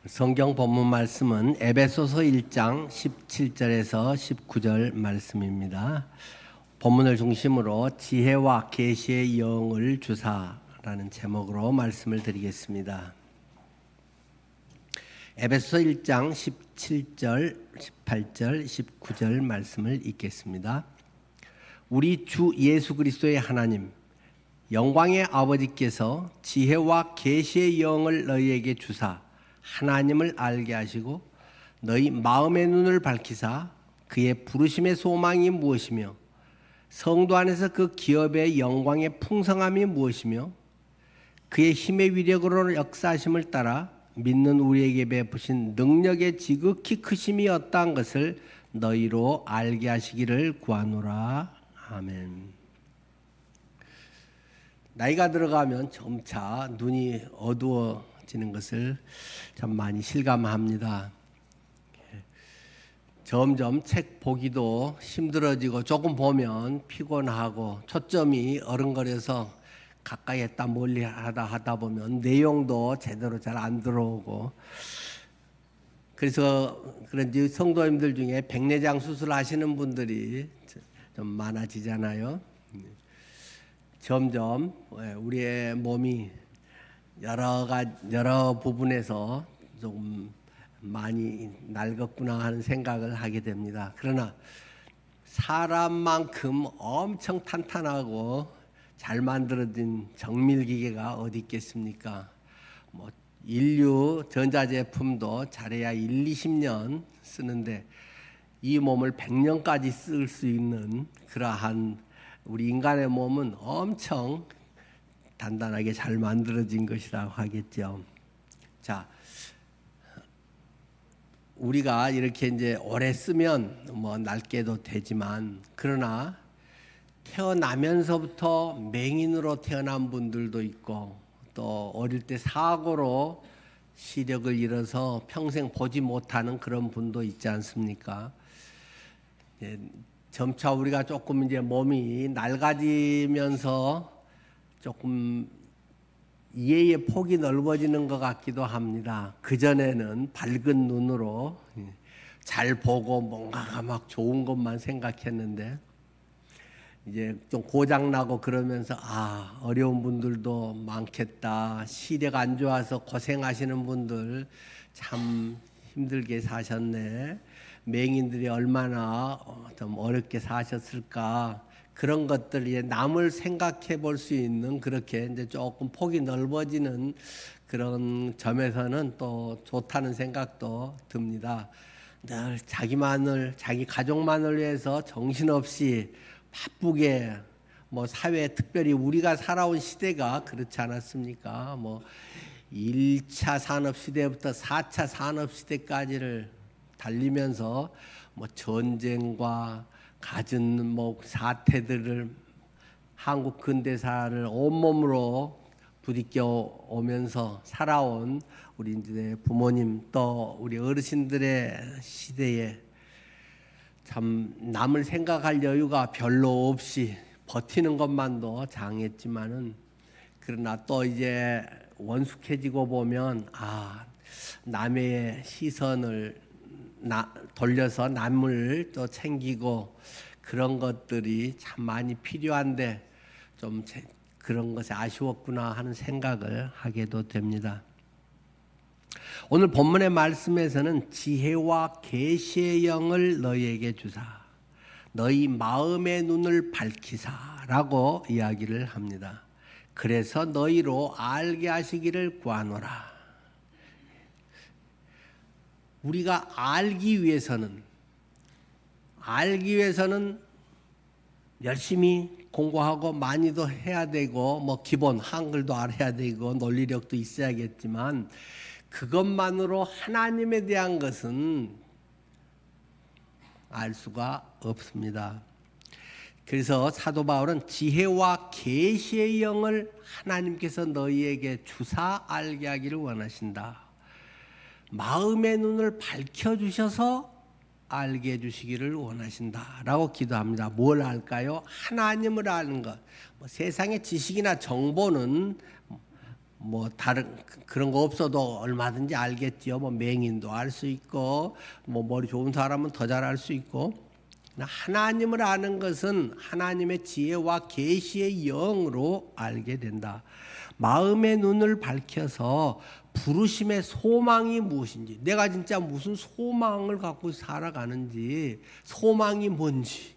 성경 본문 말씀은 에베소서 1장 17절에서 19절 말씀입니다. 본문을 중심으로 지혜와 계시의 영을 주사라는 제목으로 말씀을 드리겠습니다. 에베소서 1장 17절, 18절, 19절 말씀을 읽겠습니다. 우리 주 예수 그리스도의 하나님, 영광의 아버지께서 지혜와 계시의 영을 너희에게 주사 하나님을 알게 하시고 너희 마음의 눈을 밝히사 그의 부르심의 소망이 무엇이며 성도 안에서 그 기업의 영광의 풍성함이 무엇이며 그의 힘의 위력으로 역사하심을 따라 믿는 우리에게 베푸신 능력의 지극히 크심이 어떠한 것을 너희로 알게 하시기를 구하노라. 아멘. 나이가 들어가면 점차 눈이 어두워지는 것을 참 많이 실감합니다. 점점 책 보기도 힘들어지고 조금 보면 피곤하고 초점이 어른거려서 가까이 했다 멀리 하다 보면 내용도 제대로 잘 안 들어오고, 그래서 그런지 성도님들 중에 백내장 수술하시는 분들이 좀 많아지잖아요. 점점 우리의 몸이 여러 부분에서 조금 많이 낡았구나 하는 생각을 하게 됩니다. 그러나 사람만큼 엄청 탄탄하고 잘 만들어진 정밀기계가 어디 있겠습니까? 인류 전자제품도 잘해야 1, 20년 쓰는데 이 몸을 100년까지 쓸 수 있는 그러한 우리 인간의 몸은 엄청 단단하게 잘 만들어진 것이라고 하겠죠. 자, 우리가 이렇게 이제 오래 쓰면 낡게도 되지만, 그러나 태어나면서부터 맹인으로 태어난 분들도 있고, 또 어릴 때 사고로 시력을 잃어서 평생 보지 못하는 그런 분도 있지 않습니까? 점차 우리가 조금 이제 몸이 낡아지면서 조금 이해의 폭이 넓어지는 것 같기도 합니다. 그전에는 밝은 눈으로 잘 보고 뭔가가 막 좋은 것만 생각했는데, 이제 좀 고장나고 그러면서 어려운 분들도 많겠다. 시력 안 좋아서 고생하시는 분들 참 힘들게 사셨네. 맹인들이 얼마나 좀 어렵게 사셨을까. 그런 것들이 남을 생각해 볼 수 있는, 그렇게 이제 조금 폭이 넓어지는 그런 점에서는 또 좋다는 생각도 듭니다. 늘 자기 가족만을 위해서 정신없이 바쁘게 사회에, 특별히 우리가 살아온 시대가 그렇지 않았습니까? 1차 산업시대부터 4차 산업시대까지를 달리면서 전쟁과 갖은 사태들을, 한국 근대사를 온몸으로 부딪혀 오면서 살아온 우리 이제 부모님 또 우리 어르신들의 시대에 참 남을 생각할 여유가 별로 없이 버티는 것만도 장했지만은, 그러나 또 이제 원숙해지고 보면 남의 시선을 돌려서 남을 또 챙기고 그런 것들이 참 많이 필요한데 좀 그런 것이 아쉬웠구나 하는 생각을 하게도 됩니다. 오늘 본문의 말씀에서는 지혜와 계시의 영을 너희에게 주사 너희 마음의 눈을 밝히사라고 이야기를 합니다. 그래서 너희로 알게 하시기를 구하노라. 우리가 알기 위해서는 열심히 공부하고 많이도 해야 되고 기본 한글도 알아야 되고 논리력도 있어야겠지만, 그것만으로 하나님에 대한 것은 알 수가 없습니다. 그래서 사도 바울은 지혜와 계시의 영을 하나님께서 너희에게 주사 알게 하기를 원하신다. 마음의 눈을 밝혀주셔서 알게 해주시기를 원하신다라고 기도합니다. 뭘 알까요? 하나님을 아는 것. 세상의 지식이나 정보는 뭐 다른 그런 거 없어도 얼마든지 알겠지요. 뭐 맹인도 알 수 있고 뭐 머리 좋은 사람은 더 잘 알 수 있고 하나님을 아는 것은 하나님의 지혜와 계시의 영으로 알게 된다. 마음의 눈을 밝혀서 부르심의 소망이 무엇인지, 내가 진짜 무슨 소망을 갖고 살아가는지, 소망이 뭔지,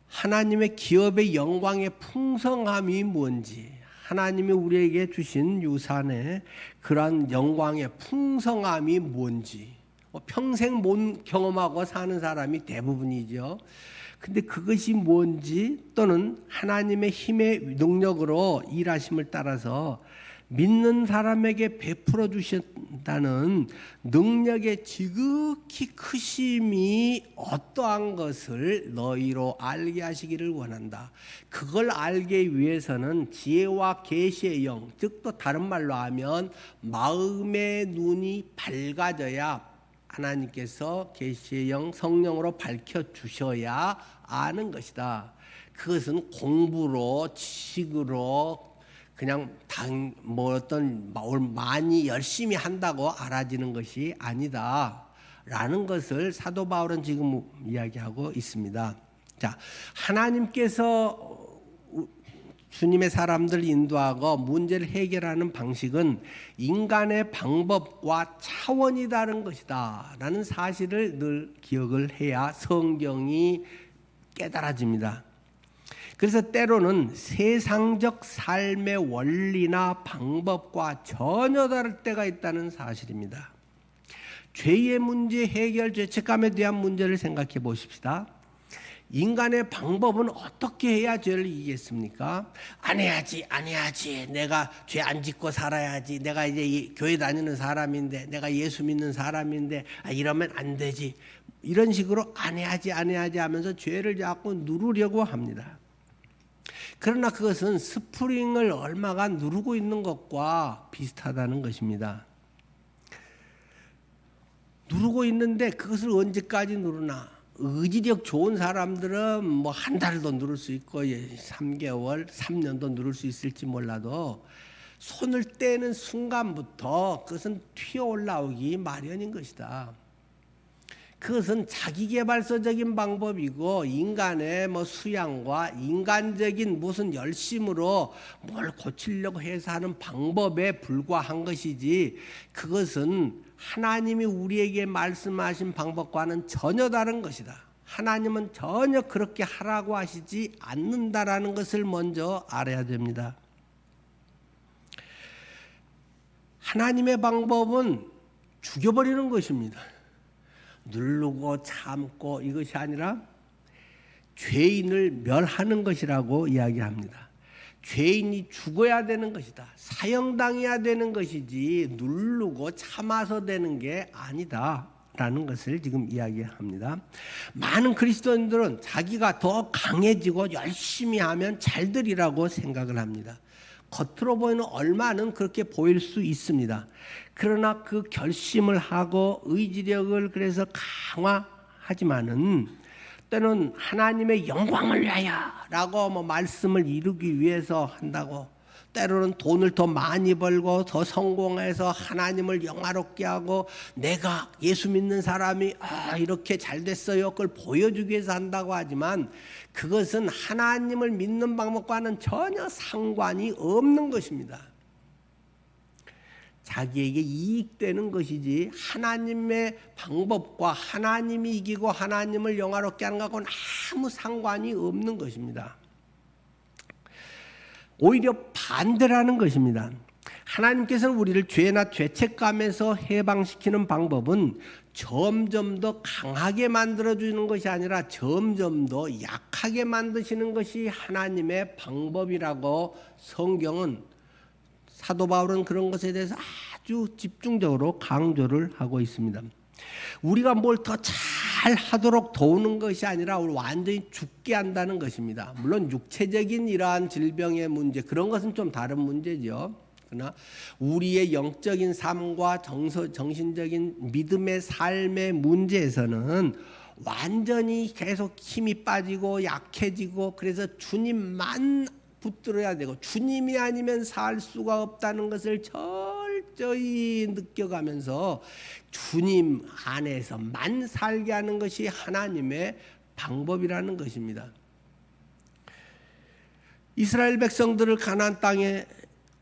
하나님의 기업의 영광의 풍성함이 뭔지, 하나님이 우리에게 주신 유산의 그러한 영광의 풍성함이 뭔지 평생 못 경험하고 사는 사람이 대부분이죠. 근데 그것이 뭔지 또는 하나님의 힘의 능력으로 일하심을 따라서 믿는 사람에게 베풀어 주신다는 능력의 지극히 크심이 어떠한 것을 너희로 알게 하시기를 원한다. 그걸 알기 위해서는 지혜와 계시의 영, 즉 또 다른 말로 하면 마음의 눈이 밝아져야 하나님께서 계시의 영 성령으로 밝혀주셔야 아는 것이다. 그것은 공부로 지식으로 그냥 어떤 많이 열심히 한다고 알아지는 것이 아니다 라는 것을 사도 바울은 지금 이야기하고 있습니다. 자, 하나님께서 주님의 사람들 인도하고 문제를 해결하는 방식은 인간의 방법과 차원이 다른 것이다 라는 사실을 늘 기억을 해야 성경이 깨달아집니다. 그래서 때로는 세상적 삶의 원리나 방법과 전혀 다를 때가 있다는 사실입니다. 죄의 문제 해결, 죄책감에 대한 문제를 생각해 보십시다. 인간의 방법은 어떻게 해야 죄를 이기겠습니까? 안 해야지. 내가 죄 안 짓고 살아야지. 내가 이제 교회 다니는 사람인데, 내가 예수 믿는 사람인데, 이러면 안 되지. 이런 식으로 안 해야지 하면서 죄를 자꾸 누르려고 합니다. 그러나 그것은 스프링을 얼마가 누르고 있는 것과 비슷하다는 것입니다. 누르고 있는데 그것을 언제까지 누르나? 의지력 좋은 사람들은 뭐 한 달도 누를 수 있고 3개월, 3년도 누를 수 있을지 몰라도 손을 떼는 순간부터 그것은 튀어 올라오기 마련인 것이다. 그것은 자기개발서적인 방법이고 인간의 수양과 인간적인 무슨 열심으로 뭘 고치려고 해서 하는 방법에 불과한 것이지, 그것은 하나님이 우리에게 말씀하신 방법과는 전혀 다른 것이다. 하나님은 전혀 그렇게 하라고 하시지 않는다라는 것을 먼저 알아야 됩니다. 하나님의 방법은 죽여버리는 것입니다. 누르고 참고 이것이 아니라 죄인을 멸하는 것이라고 이야기합니다. 죄인이 죽어야 되는 것이다. 사형당해야 되는 것이지 누르고 참아서 되는 게 아니다 라는 것을 지금 이야기합니다. 많은 그리스도인들은 자기가 더 강해지고 열심히 하면 잘 되리라고 생각을 합니다. 겉으로 보이는 얼마는 그렇게 보일 수 있습니다. 그러나 그 결심을 하고 의지력을 그래서 강화하지만은 때는 하나님의 영광을 위하여라고 말씀을 이루기 위해서 한다고, 때로는 돈을 더 많이 벌고 더 성공해서 하나님을 영화롭게 하고 내가 예수 믿는 사람이 이렇게 잘 됐어요 그걸 보여주기 위해서 한다고 하지만 그것은 하나님을 믿는 방법과는 전혀 상관이 없는 것입니다. 자기에게 이익되는 것이지 하나님의 방법과 하나님이 이기고 하나님을 영화롭게 하는 것하고는 아무 상관이 없는 것입니다. 오히려 반대라는 것입니다. 하나님께서는 우리를 죄나 죄책감에서 해방시키는 방법은 점점 더 강하게 만들어주는 것이 아니라 점점 더 약하게 만드시는 것이 하나님의 방법이라고 성경은, 사도 바울은 그런 것에 대해서 아주 집중적으로 강조를 하고 있습니다. 우리가 뭘 더 잘 하도록 도우는 것이 아니라 완전히 죽게 한다는 것입니다. 물론 육체적인 이러한 질병의 문제, 그런 것은 좀 다른 문제죠. 그러나 우리의 영적인 삶과 정신적인 믿음의 삶의 문제에서는 완전히 계속 힘이 빠지고 약해지고, 그래서 주님만 붙들어야 되고 주님이 아니면 살 수가 없다는 것을 철저히 느껴가면서 주님 안에서만 살게 하는 것이 하나님의 방법이라는 것입니다. 이스라엘 백성들을 가나안 땅에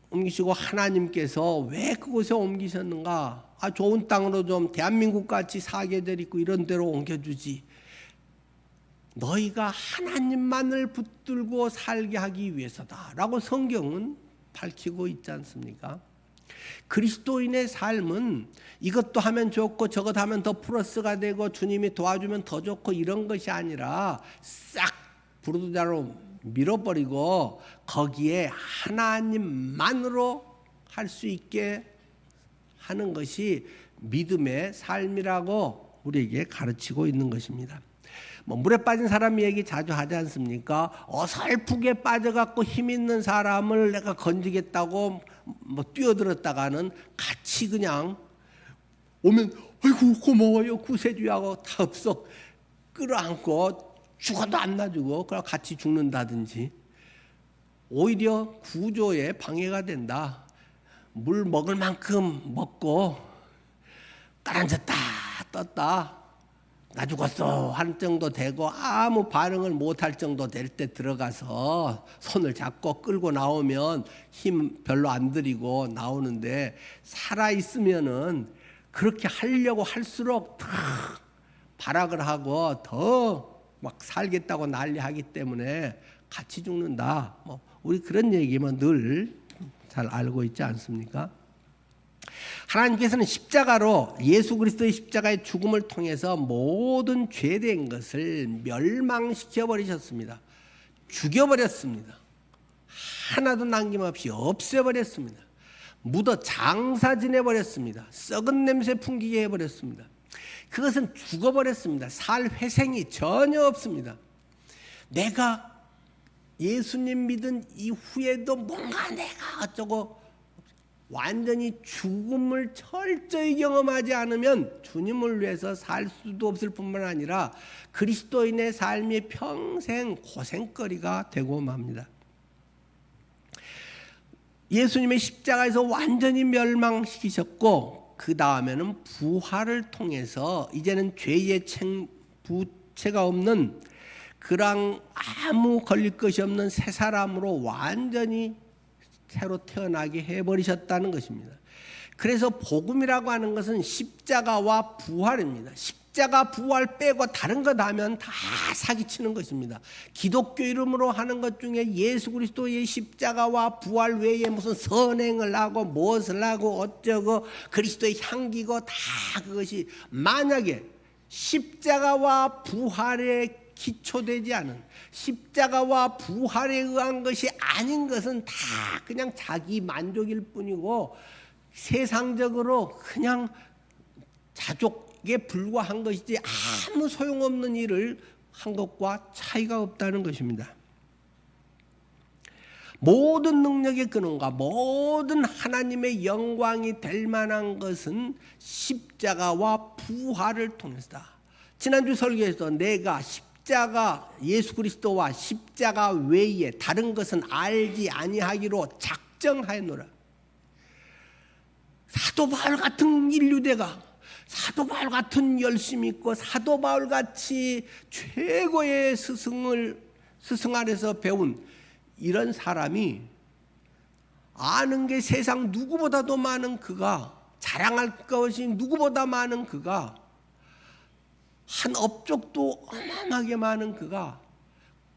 옮기시고 하나님께서 왜 그곳에 옮기셨는가? 좋은 땅으로 좀 대한민국 같이 사계절 있고 이런 데로 옮겨주지. 너희가 하나님만을 붙들고 살게 하기 위해서다라고 성경은 밝히고 있지 않습니까? 그리스도인의 삶은 이것도 하면 좋고 저것 하면 더 플러스가 되고 주님이 도와주면 더 좋고 이런 것이 아니라 싹 부르자로 밀어버리고 거기에 하나님만으로 할 수 있게 하는 것이 믿음의 삶이라고 우리에게 가르치고 있는 것입니다. 물에 빠진 사람 얘기 자주 하지 않습니까? 어설프게 빠져갖고 힘 있는 사람을 내가 건지겠다고 뛰어들었다가는 같이 그냥 오면 아이고 고마워요 구세주하고 탑석 끌어안고 죽어도 안 놔주고 그럼 같이 죽는다든지 오히려 구조에 방해가 된다. 물 먹을 만큼 먹고 가라앉았다 떴다 나 죽었어 할 정도 되고 아무 반응을 못할 정도 될 때 들어가서 손을 잡고 끌고 나오면 힘 별로 안 들이고 나오는데 살아있으면은 그렇게 하려고 할수록 더 발악을 하고 더 막 살겠다고 난리하기 때문에 같이 죽는다. 우리 그런 얘기만 늘 잘 알고 있지 않습니까? 하나님께서는 십자가로 예수 그리스도의 십자가의 죽음을 통해서 모든 죄된 것을 멸망시켜 버리셨습니다. 죽여버렸습니다. 하나도 남김없이 없애버렸습니다. 묻어 장사 지내버렸습니다. 썩은 냄새 풍기게 해버렸습니다. 그것은 죽어버렸습니다. 살 회생이 전혀 없습니다. 내가 예수님 믿은 이후에도 뭔가 내가 어쩌고 완전히 죽음을 철저히 경험하지 않으면 주님을 위해서 살 수도 없을 뿐만 아니라 그리스도인의 삶이 평생 고생거리가 되고 맙니다. 예수님의 십자가에서 완전히 멸망시키셨고 그 다음에는 부활을 통해서 이제는 죄의 부채가 없는 그랑 아무 걸릴 것이 없는 새 사람으로 완전히 새로 태어나게 해버리셨다는 것입니다. 그래서 복음이라고 하는 것은 십자가와 부활입니다. 십자가 부활 빼고 다른 것 하면 다 사기치는 것입니다. 기독교 이름으로 하는 것 중에 예수 그리스도의 십자가와 부활 외에 무슨 선행을 하고 무엇을 하고 어쩌고 그리스도의 향기고 다 그것이 만약에 십자가와 부활에 기초되지 않은 십자가와 부활에 의한 것이 아닌 것은 다 그냥 자기 만족일 뿐이고 세상적으로 그냥 자족에 불과한 것이지 아무 소용없는 일을 한 것과 차이가 없다는 것입니다. 모든 능력의 근원과 모든 하나님의 영광이 될 만한 것은 십자가와 부활을 통해서다. 지난주 설교에서 내가 십자가 예수 그리스도와 십자가 외에 다른 것은 알지 아니하기로 작정하였노라. 사도 바울 같은 인류대가 사도 바울 같은 열심이 있고 사도 바울 같이 최고의 스승 안에서 배운 이런 사람이 아는 게 세상 누구보다도 많은 그가 자랑할 것이 누구보다 많은 그가 한 업적도 어마어마하게 많은 그가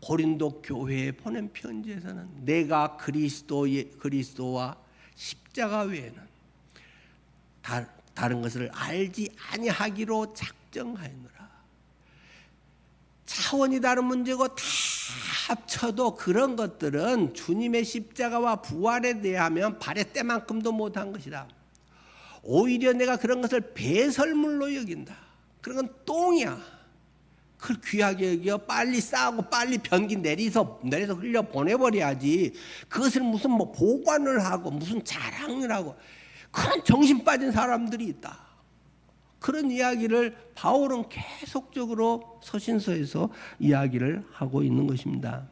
고린도 교회에 보낸 편지에서는 내가 그리스도와 십자가 외에는 다른 것을 알지 아니하기로 작정하였노라. 차원이 다른 문제고 다 합쳐도 그런 것들은 주님의 십자가와 부활에 대하면 발의 때만큼도 못한 것이다. 오히려 내가 그런 것을 배설물로 여긴다. 그런 건 똥이야. 그걸 귀하게 여겨 빨리 싸고 빨리 변기 내려서 흘려 보내버려야지. 그것을 무슨 보관을 하고 무슨 자랑을 하고 그런 정신 빠진 사람들이 있다. 그런 이야기를 바울은 계속적으로 서신서에서 이야기를 하고 있는 것입니다.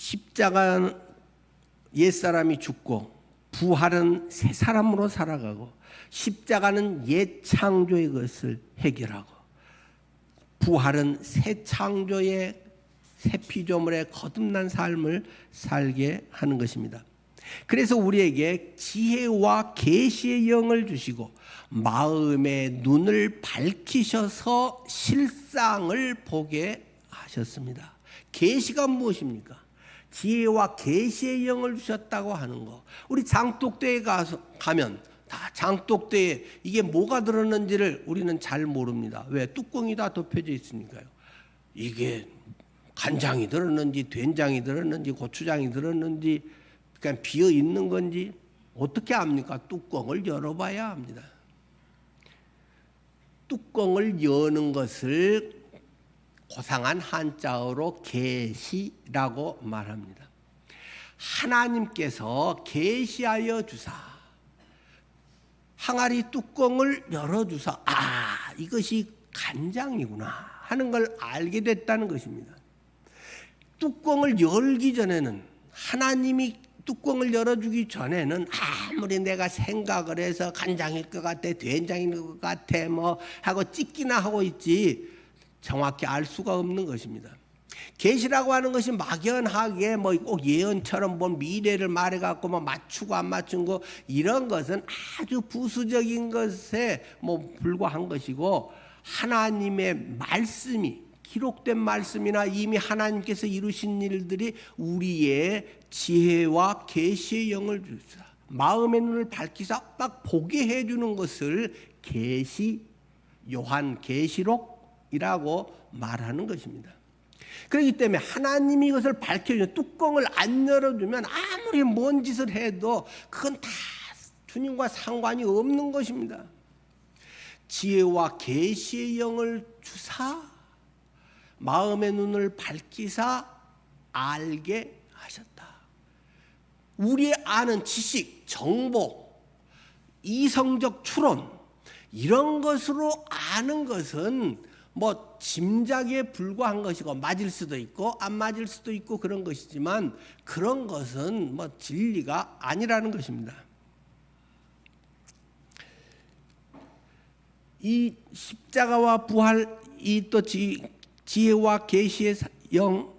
십자가 옛사람이 죽고 부활은 새 사람으로 살아가고, 십자가는 옛 창조의 것을 해결하고, 부활은 새 창조의 새 피조물의 거듭난 삶을 살게 하는 것입니다. 그래서 우리에게 지혜와 계시의 영을 주시고 마음의 눈을 밝히셔서 실상을 보게 하셨습니다. 계시가 무엇입니까? 지혜와 계시의 영을 주셨다고 하는 거. 우리 장독대에 가면 다 장독대에 이게 뭐가 들었는지를 우리는 잘 모릅니다. 왜? 뚜껑이 다 덮여져 있으니까요. 이게 간장이 들었는지 된장이 들었는지 고추장이 들었는지 그냥 비어 있는 건지 어떻게 압니까? 뚜껑을 열어봐야 합니다. 뚜껑을 여는 것을 고상한 한자어로 계시라고 말합니다. 하나님께서 계시하여 주사 항아리 뚜껑을 열어주사 이것이 간장이구나 하는 걸 알게 됐다는 것입니다. 뚜껑을 열기 전에는, 하나님이 뚜껑을 열어주기 전에는 아무리 내가 생각을 해서 간장일 것 같아 된장일 것 같아 뭐 하고 찍기나 하고 있지 정확히 알 수가 없는 것입니다. 계시라고 하는 것이 막연하게 뭐 꼭 예언처럼 뭐 미래를 말해갖고 뭐 맞추고 안 맞춘 거, 이런 것은 아주 부수적인 것에 뭐 불과한 것이고, 하나님의 말씀이 기록된 말씀이나 이미 하나님께서 이루신 일들이 우리의 지혜와 계시의 영을 주사 마음의 눈을 밝히사 딱 보게 해주는 것을 계시, 요한 계시록이라고 말하는 것입니다. 그렇기 때문에 하나님이 이것을 밝혀주는, 뚜껑을 안 열어주면 아무리 뭔 짓을 해도 그건 다 주님과 상관이 없는 것입니다. 지혜와 계시의 영을 주사 마음의 눈을 밝히사 알게 하셨다. 우리의 아는 지식, 정보, 이성적 추론 이런 것으로 아는 것은 뭐 짐작에 불과한 것이고 맞을 수도 있고 안 맞을 수도 있고 그런 것이지만 그런 것은 뭐 진리가 아니라는 것입니다. 이 십자가와 부활, 이 또 지혜와 계시의 영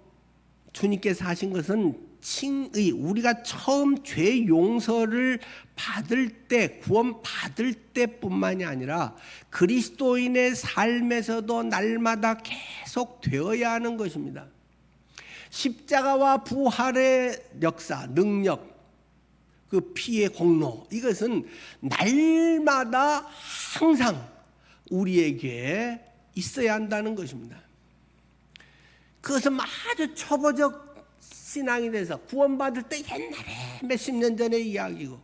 주님께서 하신 것은 칭의, 우리가 처음 죄 용서를 받을 때, 구원 받을 때뿐만이 아니라 그리스도인의 삶에서도 날마다 계속 되어야 하는 것입니다. 십자가와 부활의 역사, 능력, 그 피의 공로, 이것은 날마다 항상 우리에게 있어야 한다는 것입니다. 그것은 아주 초보적 신앙이 돼서 구원받을 때 옛날에 몇십 년 전의 이야기고,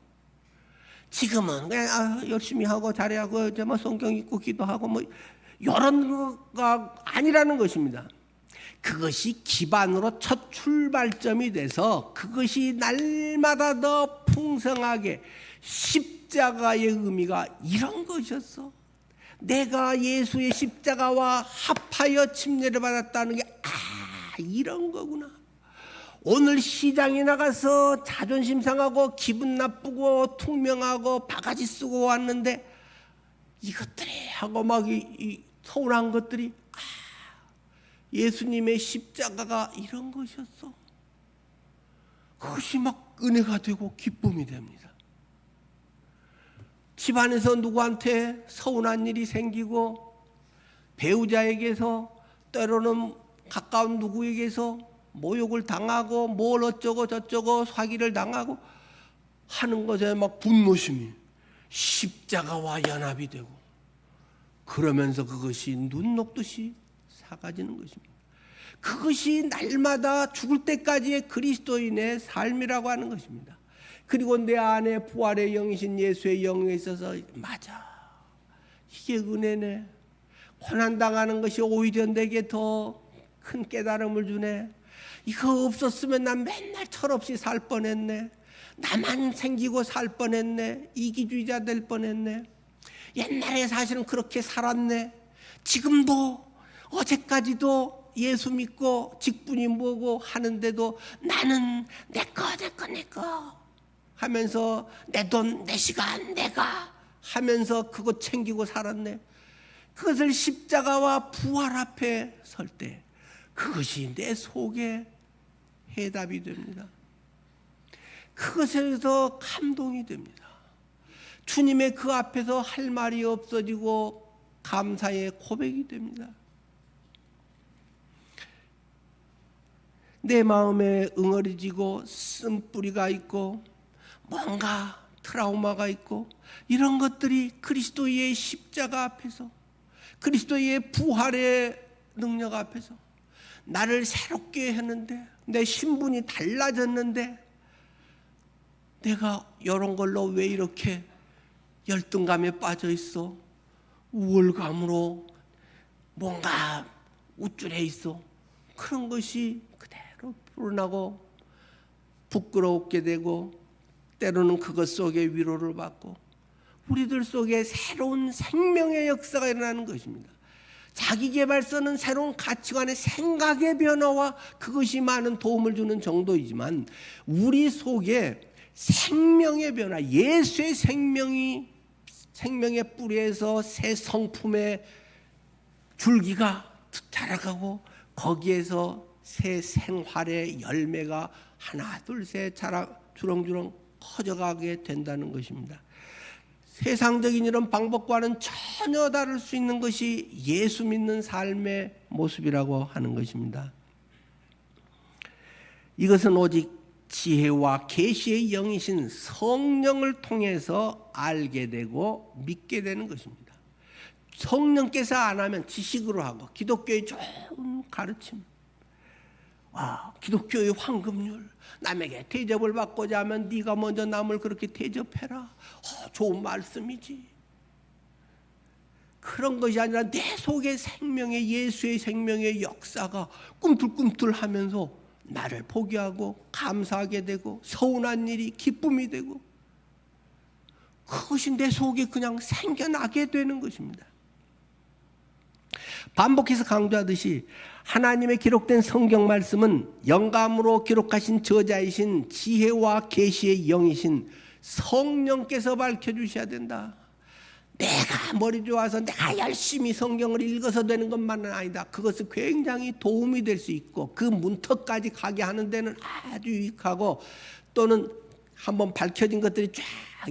지금은 그냥 열심히 하고 잘하고 뭐 성경 읽고 기도하고 뭐 이런 거가 아니라는 것입니다. 그것이 기반으로 첫 출발점이 돼서 그것이 날마다 더 풍성하게, 십자가의 의미가 이런 것이었어. 내가 예수의 십자가와 합하여 침례를 받았다는 게 이런 거구나. 오늘 시장에 나가서 자존심 상하고 기분 나쁘고 퉁명하고 바가지 쓰고 왔는데 이것들이 하고 막 서운한 것들이 예수님의 십자가가 이런 것이었어. 그것이 막 은혜가 되고 기쁨이 됩니다. 집안에서 누구한테 서운한 일이 생기고, 배우자에게서, 때로는 가까운 누구에게서 모욕을 당하고 뭘 어쩌고 저쩌고 사기를 당하고 하는 것에 막 분노심이 십자가와 연합이 되고, 그러면서 그것이 눈 녹듯이 사라지는 것입니다. 그것이 날마다 죽을 때까지의 그리스도인의 삶이라고 하는 것입니다. 그리고 내 안에 부활의 영이신 예수의 영에 있어서 맞아, 이게 은혜네. 고난당하는 것이 오히려 내게 더 큰 깨달음을 주네. 이거 없었으면 난 맨날 철없이 살 뻔했네. 나만 생기고 살 뻔했네. 이기주의자 될 뻔했네. 옛날에 사실은 그렇게 살았네. 지금도 어제까지도 예수 믿고 직분이 뭐고 하는데도 나는 내 거 하면서 내 돈, 내 시간, 내가 하면서 그거 챙기고 살았네. 그것을 십자가와 부활 앞에 설 때 그것이 내 속에 해답이 됩니다. 그것에서 감동이 됩니다. 주님의 그 앞에서 할 말이 없어지고 감사의 고백이 됩니다. 내 마음에 응어리지고 쓴뿌리가 있고 뭔가 트라우마가 있고 이런 것들이 그리스도의 십자가 앞에서 그리스도의 부활의 능력 앞에서 나를 새롭게 했는데 내 신분이 달라졌는데 내가 이런 걸로 왜 이렇게 열등감에 빠져 있어? 우월감으로 뭔가 우쭐해 있어. 그런 것이 그대로 불어나고 부끄럽게 되고 때로는 그것 속에 위로를 받고 우리들 속에 새로운 생명의 역사가 일어나는 것입니다. 자기계발서는 새로운 가치관의 생각의 변화와 그것이 많은 도움을 주는 정도이지만 우리 속에 생명의 변화, 예수의 생명의 뿌리에서 새 성품의 줄기가 자라가고 거기에서 새 생활의 열매가 하나 둘 셋 자라 주렁주렁 커져가게 된다는 것입니다. 세상적인 이런 방법과는 전혀 다를 수 있는 것이 예수 믿는 삶의 모습이라고 하는 것입니다. 이것은 오직 지혜와 계시의 영이신 성령을 통해서 알게 되고 믿게 되는 것입니다. 성령께서 안 하면 지식으로 하고 기독교의 좋은 가르침, 기독교의 황금률, 남에게 대접을 받고자 하면 네가 먼저 남을 그렇게 대접해라. 좋은 말씀이지. 그런 것이 아니라 내 속의 생명의 예수의 생명의 역사가 꿈틀꿈틀하면서 나를 포기하고 감사하게 되고 서운한 일이 기쁨이 되고 그것이 내 속에 그냥 생겨나게 되는 것입니다. 반복해서 강조하듯이 하나님의 기록된 성경 말씀은 영감으로 기록하신 저자이신 지혜와 계시의 영이신 성령께서 밝혀주셔야 된다. 내가 머리 좋아서 내가 열심히 성경을 읽어서 되는 것만은 아니다. 그것은 굉장히 도움이 될 수 있고 그 문턱까지 가게 하는 데는 아주 유익하고 또는 한번 밝혀진 것들이 쫙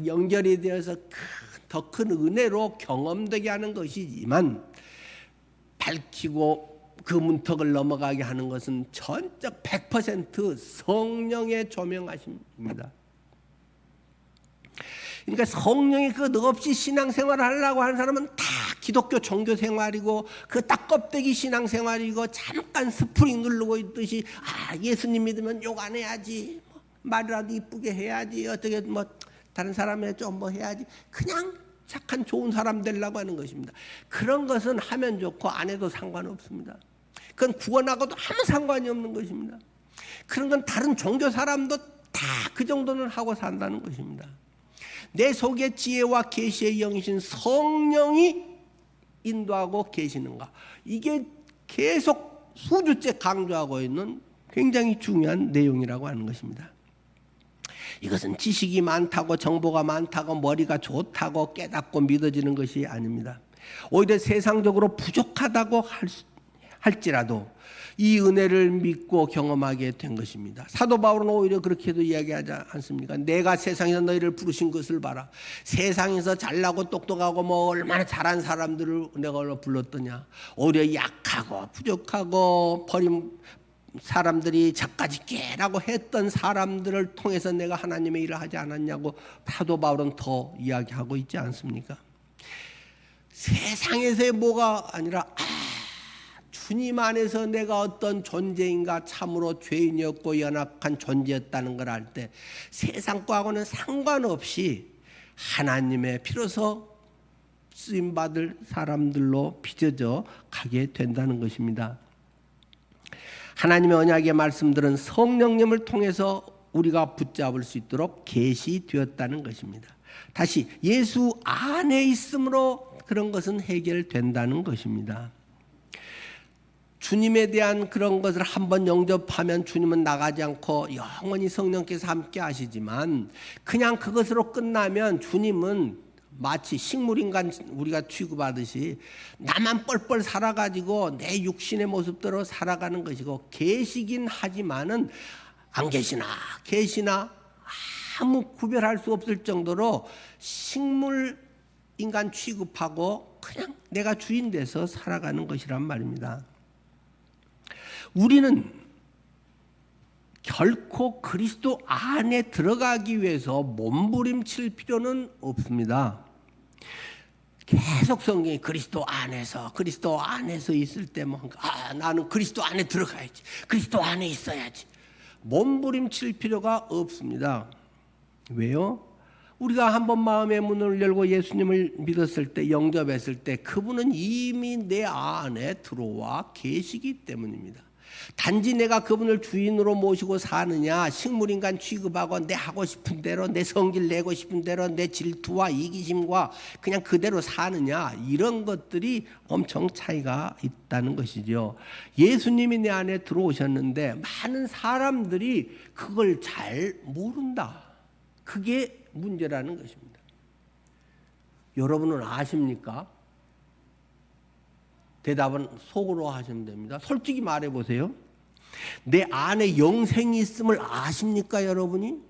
연결이 되어서 더 큰 은혜로 경험되게 하는 것이지만 밝히고 그 문턱을 넘어가게 하는 것은 전적 100% 성령의 조명하심입니다. 그러니까 성령이 그 없이 신앙생활을 하려고 하는 사람은 다 기독교 종교생활이고 그 딱 껍데기 신앙생활이고 잠깐 스프링 누르고 있듯이 예수님 믿으면 욕 안 해야지, 말이라도 이쁘게 해야지, 어떻게 다른 사람에 좀 해야지, 그냥 착한 좋은 사람 되려고 하는 것입니다. 그런 것은 하면 좋고 안 해도 상관없습니다. 그건 구원하고도 아무 상관이 없는 것입니다. 그런 건 다른 종교 사람도 다 그 정도는 하고 산다는 것입니다. 내 속에 지혜와 계시의 영이신 성령이 인도하고 계시는가, 이게 계속 수주째 강조하고 있는 굉장히 중요한 내용이라고 하는 것입니다. 이것은 지식이 많다고 정보가 많다고 머리가 좋다고 깨닫고 믿어지는 것이 아닙니다. 오히려 세상적으로 부족하다고 할지라도 이 은혜를 믿고 경험하게 된 것입니다. 사도 바울은 오히려 그렇게도 이야기하지 않습니까? 내가 세상에서 너희를 부르신 것을 봐라. 세상에서 잘나고 똑똑하고 얼마나 잘한 사람들을 내가 불렀더냐. 오히려 약하고 부족하고 버림 사람들이 저까지 깨라고 했던 사람들을 통해서 내가 하나님의 일을 하지 않았냐고 사도 바울은 더 이야기하고 있지 않습니까? 세상에서의 뭐가 아니라 주님 안에서 내가 어떤 존재인가, 참으로 죄인이었고 연약한 존재였다는 걸 알 때 세상 거하고는 상관없이 하나님의 피로서 쓰임받을 사람들로 빚어져 가게 된다는 것입니다. 하나님의 언약의 말씀들은 성령님을 통해서 우리가 붙잡을 수 있도록 계시되었다는 것입니다. 다시 예수 안에 있으므로 그런 것은 해결된다는 것입니다. 주님에 대한 그런 것을 한번 영접하면 주님은 나가지 않고 영원히 성령께서 함께 하시지만 그냥 그것으로 끝나면 주님은 마치 식물인간 우리가 취급하듯이 나만 뻘뻘 살아가지고 내 육신의 모습대로 살아가는 것이고 계시긴 하지만은 안 계시나 아무 구별할 수 없을 정도로 식물 인간 취급하고 그냥 내가 주인 돼서 살아가는 것이란 말입니다. 우리는 결코 그리스도 안에 들어가기 위해서 몸부림칠 필요는 없습니다. 계속 성경이 그리스도 안에서 있을 때만 나는 그리스도 안에 들어가야지, 그리스도 안에 있어야지. 몸부림칠 필요가 없습니다. 왜요? 우리가 한번 마음의 문을 열고 예수님을 믿었을 때, 영접했을 때 그분은 이미 내 안에 들어와 계시기 때문입니다. 단지 내가 그분을 주인으로 모시고 사느냐, 식물인간 취급하고 내 하고 싶은 대로, 내 성질 내고 싶은 대로, 내 질투와 이기심과 그냥 그대로 사느냐, 이런 것들이 엄청 차이가 있다는 것이죠. 예수님이 내 안에 들어오셨는데 많은 사람들이 그걸 잘 모른다. 그게 문제라는 것입니다. 여러분은 아십니까? 대답은 속으로 하시면 됩니다. 솔직히 말해보세요. 내 안에 영생이 있음을 아십니까, 여러분이?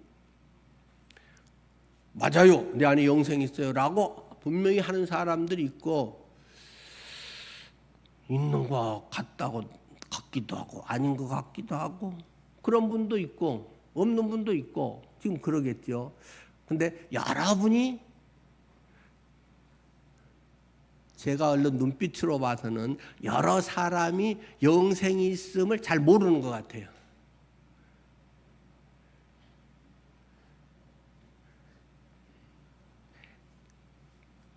맞아요, 내 안에 영생이 있어요 라고 분명히 하는 사람들이 있고, 있는 것 같기도 하고 아닌 것 같기도 하고, 그런 분도 있고 없는 분도 있고 지금 그러겠죠. 근데 여러분이, 제가 얼른 눈빛으로 봐서는 여러 사람이 영생이 있음을 잘 모르는 것 같아요.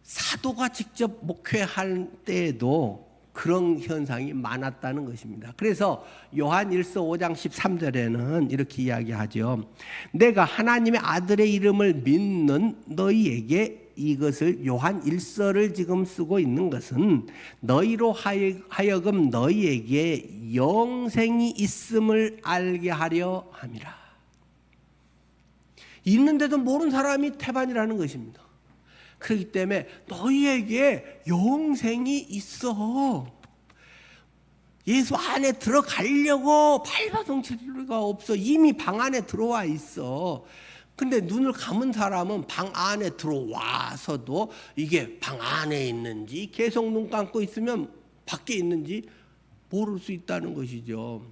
사도가 직접 목회할 때에도 그런 현상이 많았다는 것입니다. 그래서 요한 1서 5장 13절에는 이렇게 이야기하죠. 내가 하나님의 아들의 이름을 믿는 너희에게, 이것을 요한 1서를 지금 쓰고 있는 것은 너희로 하여금 너희에게 영생이 있음을 알게 하려 함이라. 있는데도 모르는 사람이 태반이라는 것입니다. 그렇기 때문에 너희에게 영생이 있어. 예수 안에 들어가려고 발버둥칠 필요가 없어. 이미 방 안에 들어와 있어. 근데 눈을 감은 사람은 방 안에 들어와서도 이게 방 안에 있는지, 계속 눈 감고 있으면 밖에 있는지 모를 수 있다는 것이죠.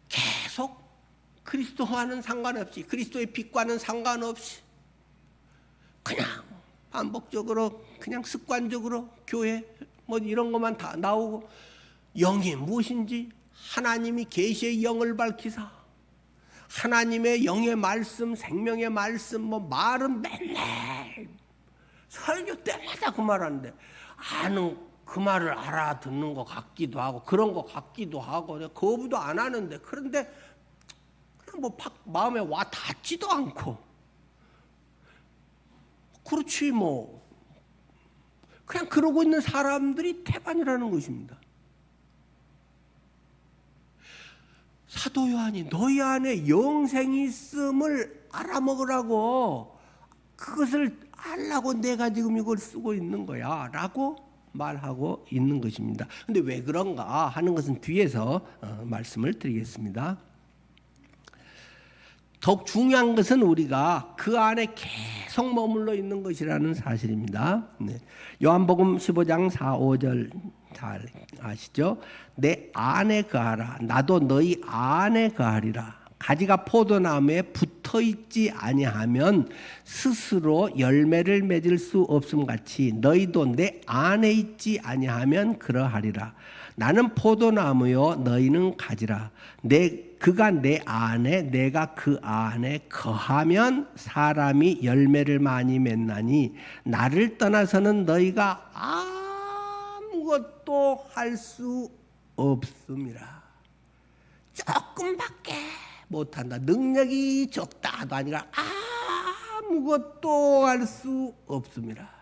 계속 그리스도와는 상관없이, 그리스도의 빛과는 상관없이 그냥 반복적으로, 그냥 습관적으로 교회 뭐 이런 것만 다 나오고, 영이 무엇인지 하나님이 계시의 영을 밝히사, 하나님의 영의 말씀, 생명의 말씀, 뭐 말은 맨날 설교 때마다 그 말하는데, 아는 그 말을 알아듣는 것 같기도 하고 그런 것 같기도 하고, 내가 거부도 안 하는데, 그런데 그냥 뭐 마음에 와 닿지도 않고, 그렇지 뭐 그냥 그러고 있는 사람들이 태반이라는 것입니다. 사도 요한이 너희 안에 영생이 있음을 알아먹으라고, 그것을 알라고 내가 지금 이걸 쓰고 있는 거야 라고 말하고 있는 것입니다. 근데 왜 그런가 하는 것은 뒤에서 말씀을 드리겠습니다. 더욱 중요한 것은 우리가 그 안에 계속 머물러 있는 것이라는 사실입니다. 요한복음 15장 4, 5절 잘 아시죠? 내 안에 거하라, 나도 너희 안에 거하리라. 가지가 포도나무에 붙어있지 아니하면 스스로 열매를 맺을 수 없음 같이 너희도 내 안에 있지 아니하면 그러하리라. 나는 포도나무요 너희는 가지라. 그가 내 안에 내가 그 안에 거하면 사람이 열매를 많이 맺나니 나를 떠나서는 너희가 아무것도 할 수 없음이라. 조금밖에 못한다, 능력이 적다도 아니라 아무것도 할 수 없음이라.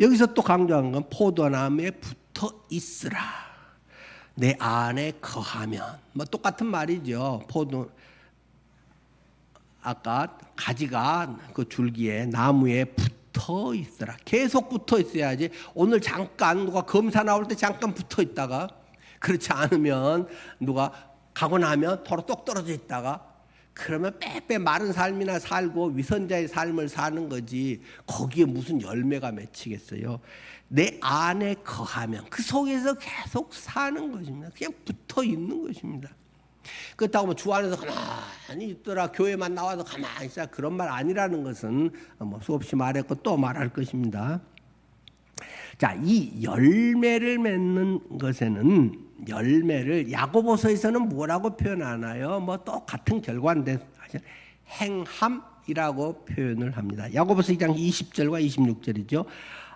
여기서 또 강조한 건 포도나무에 붙어 있으라. 내 안에 거하면. 뭐 똑같은 말이죠. 아까 가지가 그 줄기에 나무에 붙어 있으라. 계속 붙어 있어야지. 오늘 잠깐 누가 검사 나올 때 잠깐 붙어 있다가, 그렇지 않으면 누가 가고 나면 도로 똑 떨어져 있다가, 그러면 빼빼 마른 삶이나 살고 위선자의 삶을 사는 거지, 거기에 무슨 열매가 맺히겠어요. 내 안에 거하면 그 속에서 계속 사는 것입니다. 그냥 붙어 있는 것입니다. 그렇다고 뭐 주 안에서 가만히 있더라, 교회만 나와서 가만히 있어라, 그런 말 아니라는 것은 뭐 수없이 말했고 또 말할 것입니다. 자, 이 열매를 맺는 것에는, 열매를 야고보서에서는 뭐라고 표현하나요? 뭐 똑같은 결과인데 행함이라고 표현을 합니다. 야고보서 2장 20절과 26절이죠.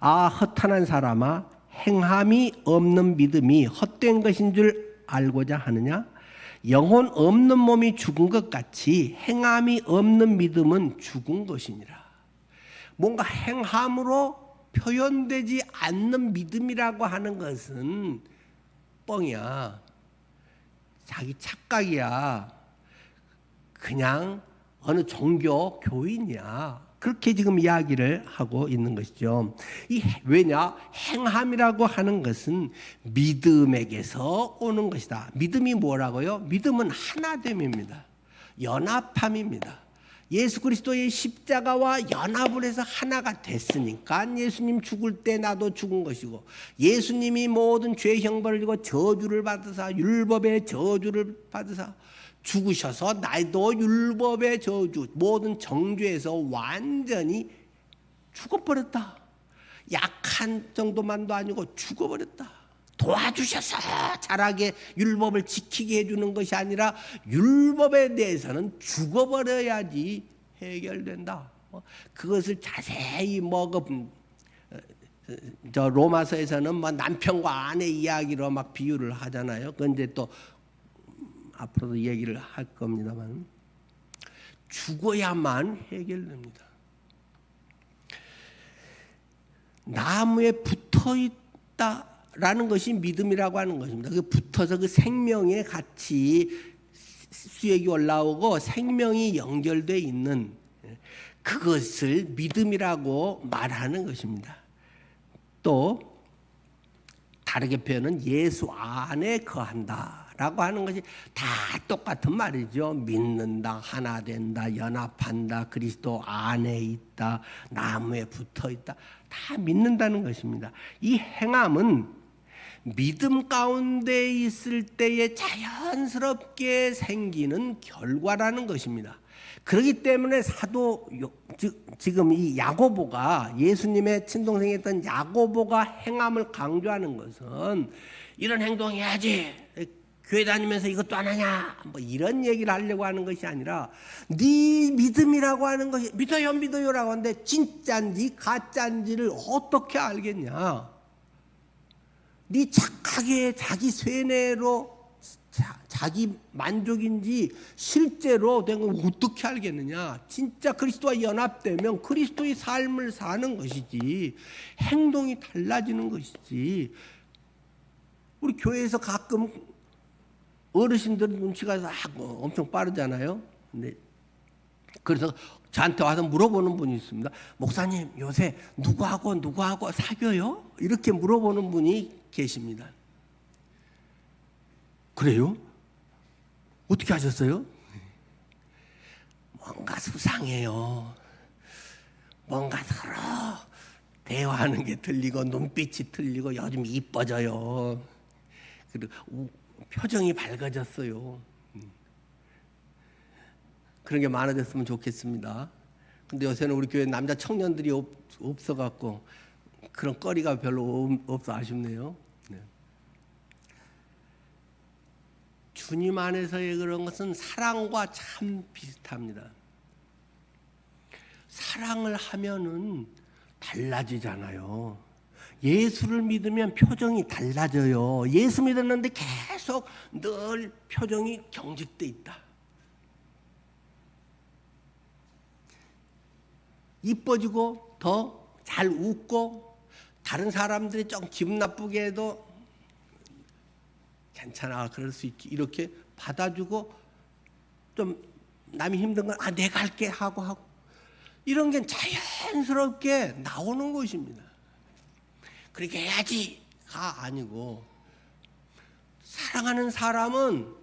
아, 허탄한 사람아, 행함이 없는 믿음이 헛된 것인 줄 알고자 하느냐? 영혼 없는 몸이 죽은 것 같이 행함이 없는 믿음은 죽은 것이니라. 뭔가 행함으로 표현되지 않는 믿음이라고 하는 것은 뻥이야. 자기 착각이야. 그냥 어느 종교 교인이야. 그렇게 지금 이야기를 하고 있는 것이죠. 왜냐? 행함이라고 하는 것은 믿음에게서 오는 것이다. 믿음이 뭐라고요? 믿음은 하나됨입니다. 연합함입니다. 예수 그리스도의 십자가와 연합을 해서 하나가 됐으니까 예수님 죽을 때 나도 죽은 것이고, 예수님이 모든 죄 형벌을 지고 저주를 받으사, 율법의 저주를 받으사 죽으셔서 나도 율법의 저주, 모든 정죄에서 완전히 죽어버렸다. 약한 정도만도 아니고 죽어버렸다. 도와주셔서 자라게 율법을 지키게 해주는 것이 아니라 율법에 대해서는 죽어버려야지 해결된다. 그것을 자세히 저 로마서에서는 뭐 남편과 아내 이야기로 막 비유를 하잖아요. 그런데 또 앞으로도 얘기를 할 겁니다만, 죽어야만 해결됩니다. 나무에 붙어 있다라는 것이 믿음이라고 하는 것입니다. 그 붙어서 그 생명의 같이 수액이 올라오고 생명이 연결되어 있는 그것을 믿음이라고 말하는 것입니다. 또 다르게 표현은 예수 안에 거한다 라고 하는 것이 다 똑같은 말이죠. 믿는다, 하나 된다, 연합한다, 그리스도 안에 있다, 나무에 붙어 있다, 다 믿는다는 것입니다. 이 행함은 믿음 가운데 있을 때에 자연스럽게 생기는 결과라는 것입니다. 그렇기 때문에 지금 이 야고보가, 예수님의 친동생이었던 야고보가 행함을 강조하는 것은, 이런 행동해야지, 교회 다니면서 이것도 안 하냐, 뭐 이런 얘기를 하려고 하는 것이 아니라, 네 믿음이라고 하는 것이 믿어요라고 하는데 진짜인지 가짜인지를 어떻게 알겠냐? 네 착하게 자기 쇠뇌로 자기 만족인지 실제로 된 걸 어떻게 알겠느냐? 진짜 그리스도와 연합되면 그리스도의 삶을 사는 것이지, 행동이 달라지는 것이지. 우리 교회에서 가끔 어르신들은 눈치가 엄청 빠르잖아요. 근데 그래서 저한테 와서 물어보는 분이 있습니다. 목사님, 요새 누구하고 사귀어요? 이렇게 물어보는 분이 계십니다. 그래요? 어떻게 하셨어요? 뭔가 수상해요. 뭔가 서로 대화하는 게 틀리고 눈빛이 틀리고 요즘 이뻐져요. 그리고 표정이 밝아졌어요. 그런 게 많아졌으면 좋겠습니다. 근데 요새는 우리 교회 남자 청년들이 없어갖고 그런 거리가 별로 없어 아쉽네요. 네. 주님 안에서의 그런 것은 사랑과 참 비슷합니다. 사랑을 하면은 달라지잖아요. 예수를 믿으면 표정이 달라져요. 예수 믿었는데 계속 늘 표정이 경직돼 있다. 이뻐지고 더 잘 웃고 다른 사람들이 좀 기분 나쁘게 해도 괜찮아, 그럴 수 있지, 이렇게 받아주고, 좀 남이 힘든 건 내가 할게 하고 이런 게 자연스럽게 나오는 것입니다. 그렇게 해야지가 아니고, 사랑하는 사람은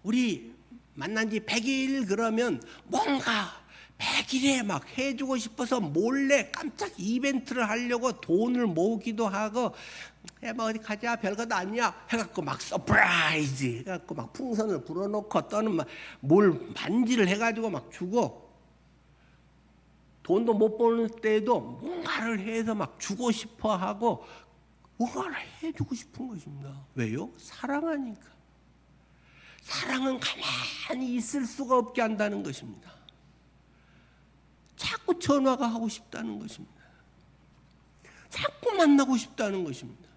우리 만난 지 100일 그러면 뭔가 100일에 막 해주고 싶어서 몰래 깜짝 이벤트를 하려고 돈을 모으기도 하고, 뭐 어디 가자, 별것도 아니야 해갖고 막 서프라이즈 해갖고 막 풍선을 불어놓고 또는 막 뭘 반지를 해가지고 막 주고, 돈도 못 버는 때에도 뭔가를 해서 막 주고 싶어 하고 뭔가를 해주고 싶은 것입니다. 왜요? 사랑하니까. 사랑은 가만히 있을 수가 없게 한다는 것입니다. 자꾸 전화가 하고 싶다는 것입니다. 자꾸 만나고 싶다는 것입니다.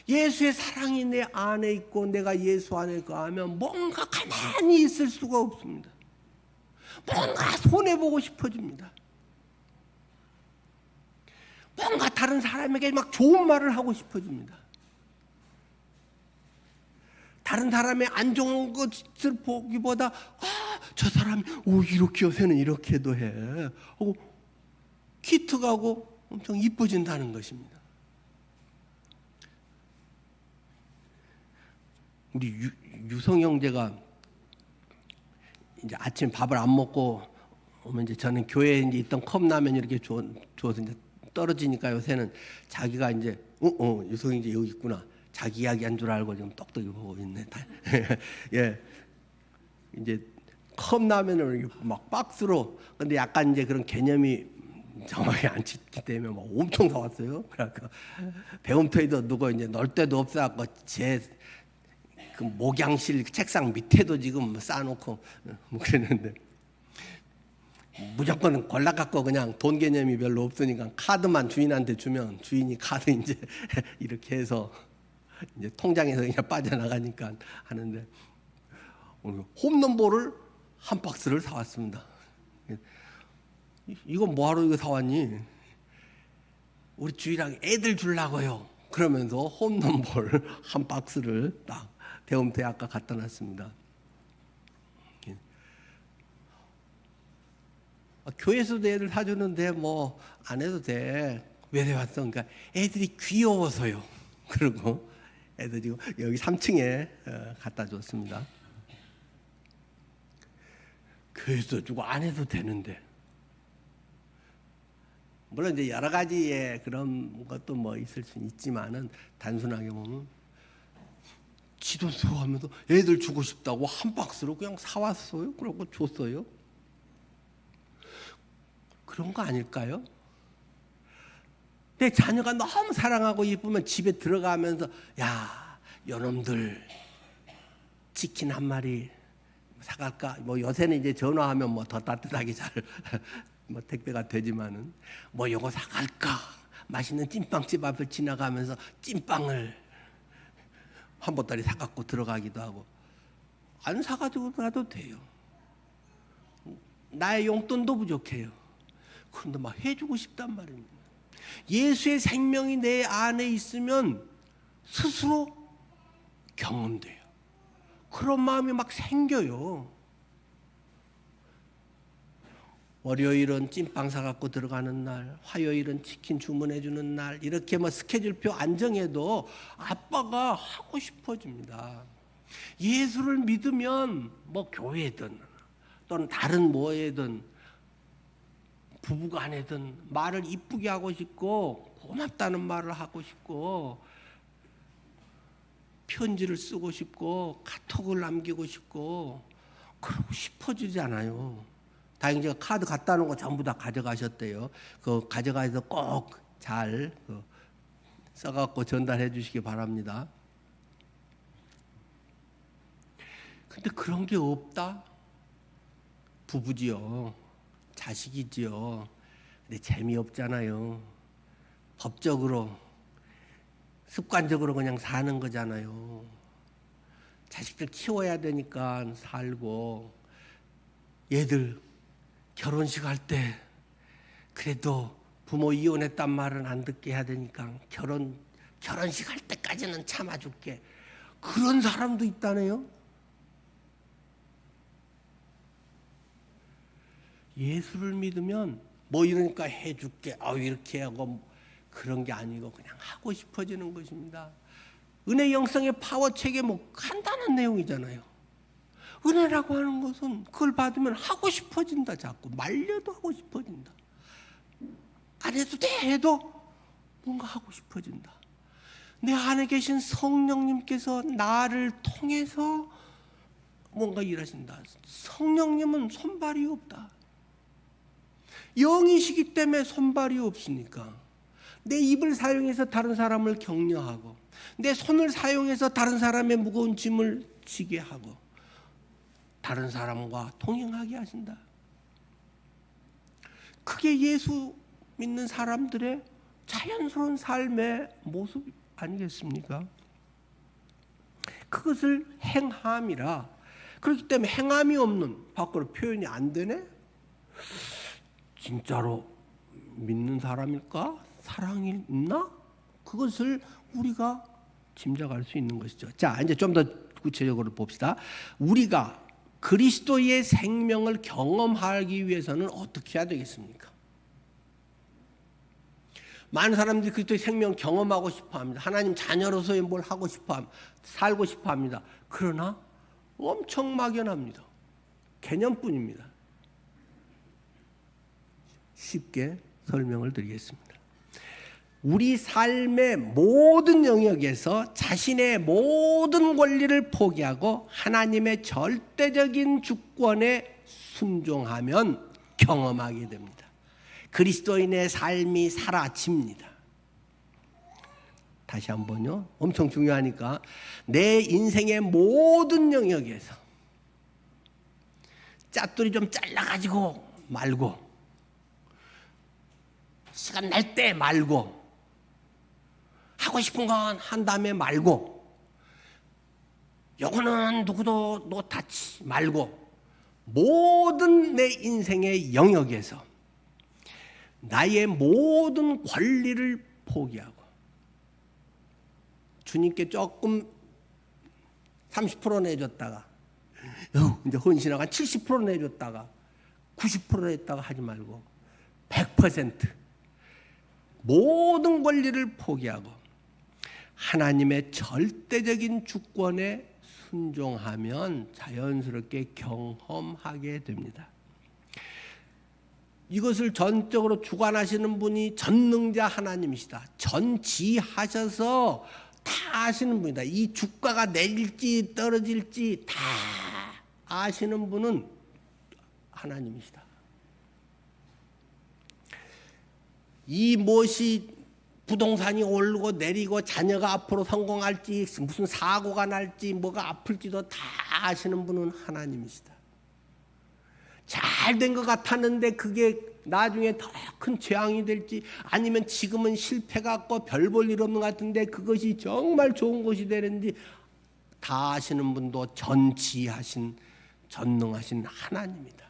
예수의 사랑이 내 안에 있고 내가 예수 안에 거하면 뭔가 가만히 있을 수가 없습니다. 뭔가 손해보고 싶어집니다. 뭔가 다른 사람에게 막 좋은 말을 하고 싶어집니다. 다른 사람의 안 좋은 것을 보기보다 저 사람이 이렇게 요새는 이렇게도 해 하고 기특하고 엄청 이뻐진다는 것입니다. 우리 유성 형제가 이제 아침 밥을 안 먹고 오면 이제 저는 교회에 이제 있던 컵라면 이렇게 줘서 이제 떨어지니까 요새는 자기가 이제 유성이 이제 여기 있구나, 자기 이야기 한 줄 알고 지금 똑똑히 보고 있네. 예, 이제 컵라면을 막 박스로, 근데 약간 이제 그런 개념이 정확히 안 쳤기 때문에 막 엄청 사왔어요. 그러니까 배움터에도 누가 이제 넣을 데도 없어갖고 제 그 목양실 책상 밑에도 지금 쌓아놓고 뭐 그랬는데, 무조건 골라갖고 그냥 돈 개념이 별로 없으니까 카드만 주인한테 주면 주인이 카드 이제 이렇게 해서 이제 통장에서 그냥 빠져나가니까 하는데, 오늘 홈런볼을 한 박스를 사왔습니다. 이건 뭐하러 이거 사왔니? 우리 주희랑 애들 주려고요. 그러면서 홈런볼 한 박스를 딱 대홈터에 아까 갖다 놨습니다. 교회에서도 애들 사주는데 뭐 안 해도 돼. 왜 사왔어? 그러니까 애들이 귀여워서요. 그리고 애들 지금 여기 3층에 갖다 줬습니다. 교회에서 주고 안 해도 되는데, 물론 이제 여러 가지의 그런 것도 뭐 있을 수 있지만은 단순하게 보면 지도 수하면서 애들 주고 싶다고 한 박스로 그냥 사왔어요. 그러고 줬어요. 그런 거 아닐까요? 내 자녀가 너무 사랑하고 이쁘면 집에 들어가면서 야, 요놈들 치킨 한 마리 사갈까? 뭐 요새는 이제 전화하면 뭐 더 따뜻하게 잘 뭐 택배가 되지만은 뭐 요거 사갈까? 맛있는 찐빵집 앞을 지나가면서 찐빵을 한 보따리 사갖고 들어가기도 하고, 안 사가지고 가도 돼요. 나의 용돈도 부족해요. 그런데 막 해주고 싶단 말입니다. 예수의 생명이 내 안에 있으면 스스로 경험돼요. 그런 마음이 막 생겨요. 월요일은 찐빵 사갖고 들어가는 날, 화요일은 치킨 주문해 주는 날, 이렇게 뭐 스케줄표 안 정해도 아빠가 하고 싶어집니다. 예수를 믿으면 뭐 교회든 또는 다른 뭐에든 부부간에든 말을 이쁘게 하고 싶고 고맙다는 말을 하고 싶고 편지를 쓰고 싶고 카톡을 남기고 싶고 그러고 싶어지잖아요. 다행히 제가 카드 갖다 놓은 거 전부 다 가져가셨대요. 그 가져가서 꼭 잘 써갖고 전달해 주시기 바랍니다. 근데 그런 게 없다? 부부지요. 자식이지요. 근데 재미없잖아요. 법적으로 습관적으로 그냥 사는 거잖아요. 자식들 키워야 되니까 살고, 얘들 결혼식 할 때 그래도 부모 이혼했단 말은 안 듣게 해야 되니까 결혼식 할 때까지는 참아줄게. 그런 사람도 있다네요. 예수를 믿으면 뭐 이러니까 해줄게, 이렇게 하고 그런 게 아니고 그냥 하고 싶어지는 것입니다. 은혜 영성의 파워책에 뭐 간단한 내용이잖아요. 은혜라고 하는 것은 그걸 받으면 하고 싶어진다. 자꾸 말려도 하고 싶어진다. 안 해도 돼 해도 뭔가 하고 싶어진다. 내 안에 계신 성령님께서 나를 통해서 뭔가 일하신다. 성령님은 손발이 없다. 영이시기 때문에 손발이 없으니까 내 입을 사용해서 다른 사람을 격려하고 내 손을 사용해서 다른 사람의 무거운 짐을 지게 하고 다른 사람과 동행하게 하신다. 그게 예수 믿는 사람들의 자연스러운 삶의 모습 아니겠습니까? 그것을 행함이라. 그렇기 때문에 행함이 없는, 밖으로 표현이 안 되네? 진짜로 믿는 사람일까? 사랑이 있나? 그것을 우리가 짐작할 수 있는 것이죠. 자, 이제 좀 더 구체적으로 봅시다. 우리가 그리스도의 생명을 경험하기 위해서는 어떻게 해야 되겠습니까? 많은 사람들이 그리스도의 생명을 경험하고 싶어 합니다. 하나님 자녀로서의 뭘 하고 싶어 합니다. 살고 싶어 합니다. 그러나 엄청 막연합니다. 개념뿐입니다. 쉽게 설명을 드리겠습니다. 우리 삶의 모든 영역에서 자신의 모든 권리를 포기하고 하나님의 절대적인 주권에 순종하면 경험하게 됩니다. 그리스도인의 삶이 사라집니다. 다시 한번요. 엄청 중요하니까 내 인생의 모든 영역에서 짜투리 좀 잘라가지고 말고 시간 날 때 말고 하고 싶은 건 한 다음에 말고 요거는 누구도 노타치 말고 모든 내 인생의 영역에서 나의 모든 권리를 포기하고 주님께 조금 30% 내줬다가 이제 헌신하고 70% 내줬다가 90% 냈다가 하지 말고 100% 모든 권리를 포기하고 하나님의 절대적인 주권에 순종하면 자연스럽게 경험하게 됩니다. 이것을 전적으로 주관하시는 분이 전능자 하나님이시다. 전지하셔서 다 아시는 분이다. 이 주가가 내릴지 떨어질지 다 아시는 분은 하나님이시다. 이 무엇이 부동산이 오르고 내리고 자녀가 앞으로 성공할지 무슨 사고가 날지 뭐가 아플지도 다 아시는 분은 하나님이시다. 잘 된 것 같았는데 그게 나중에 더 큰 재앙이 될지 아니면 지금은 실패 같고 별 볼 일 없는 것 같은데 그것이 정말 좋은 것이 되는지 다 아시는 분도 전지하신 전능하신 하나님이다.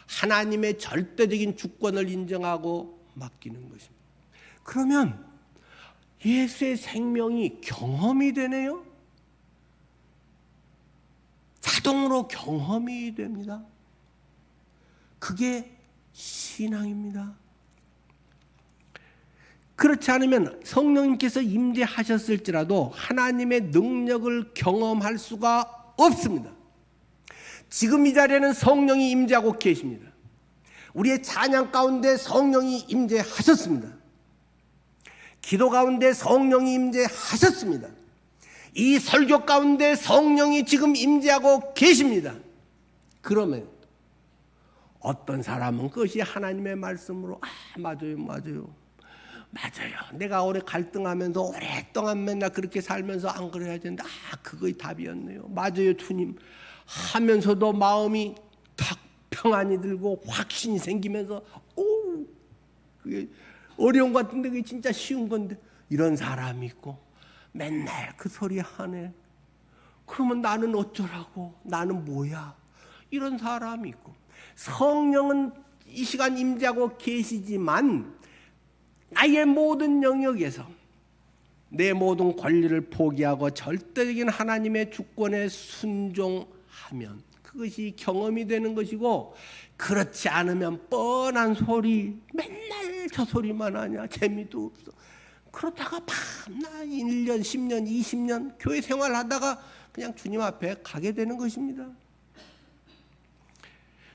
하나님의 절대적인 주권을 인정하고 맡기는 것입니다. 그러면 예수의 생명이 경험이 되네요. 자동으로 경험이 됩니다. 그게 신앙입니다. 그렇지 않으면 성령님께서 임재하셨을지라도 하나님의 능력을 경험할 수가 없습니다. 지금 이 자리에는 성령이 임재하고 계십니다. 우리의 찬양 가운데 성령이 임재하셨습니다. 기도 가운데 성령이 임재하셨습니다. 이 설교 가운데 성령이 지금 임재하고 계십니다. 그러면 어떤 사람은 그것이 하나님의 말씀으로 맞아요. 내가 오래 갈등하면서 오랫동안 맨날 그렇게 살면서 안 그래야 되는데 그거의 답이었네요. 맞아요 주님 하면서도 마음이 탁 평안이 들고 확신이 생기면서 그게 어려운 것 같은데 그게 진짜 쉬운 건데 이런 사람이 있고 맨날 그 소리 하네. 그러면 나는 어쩌라고? 나는 뭐야? 이런 사람이 있고 성령은 이 시간 임재하고 계시지만 나의 모든 영역에서 내 모든 권리를 포기하고 절대적인 하나님의 주권에 순종하면 그것이 경험이 되는 것이고, 그렇지 않으면 뻔한 소리, 맨날 저 소리만 하냐, 재미도 없어. 그러다가 밤낮 1년, 10년, 20년 교회 생활하다가 그냥 주님 앞에 가게 되는 것입니다.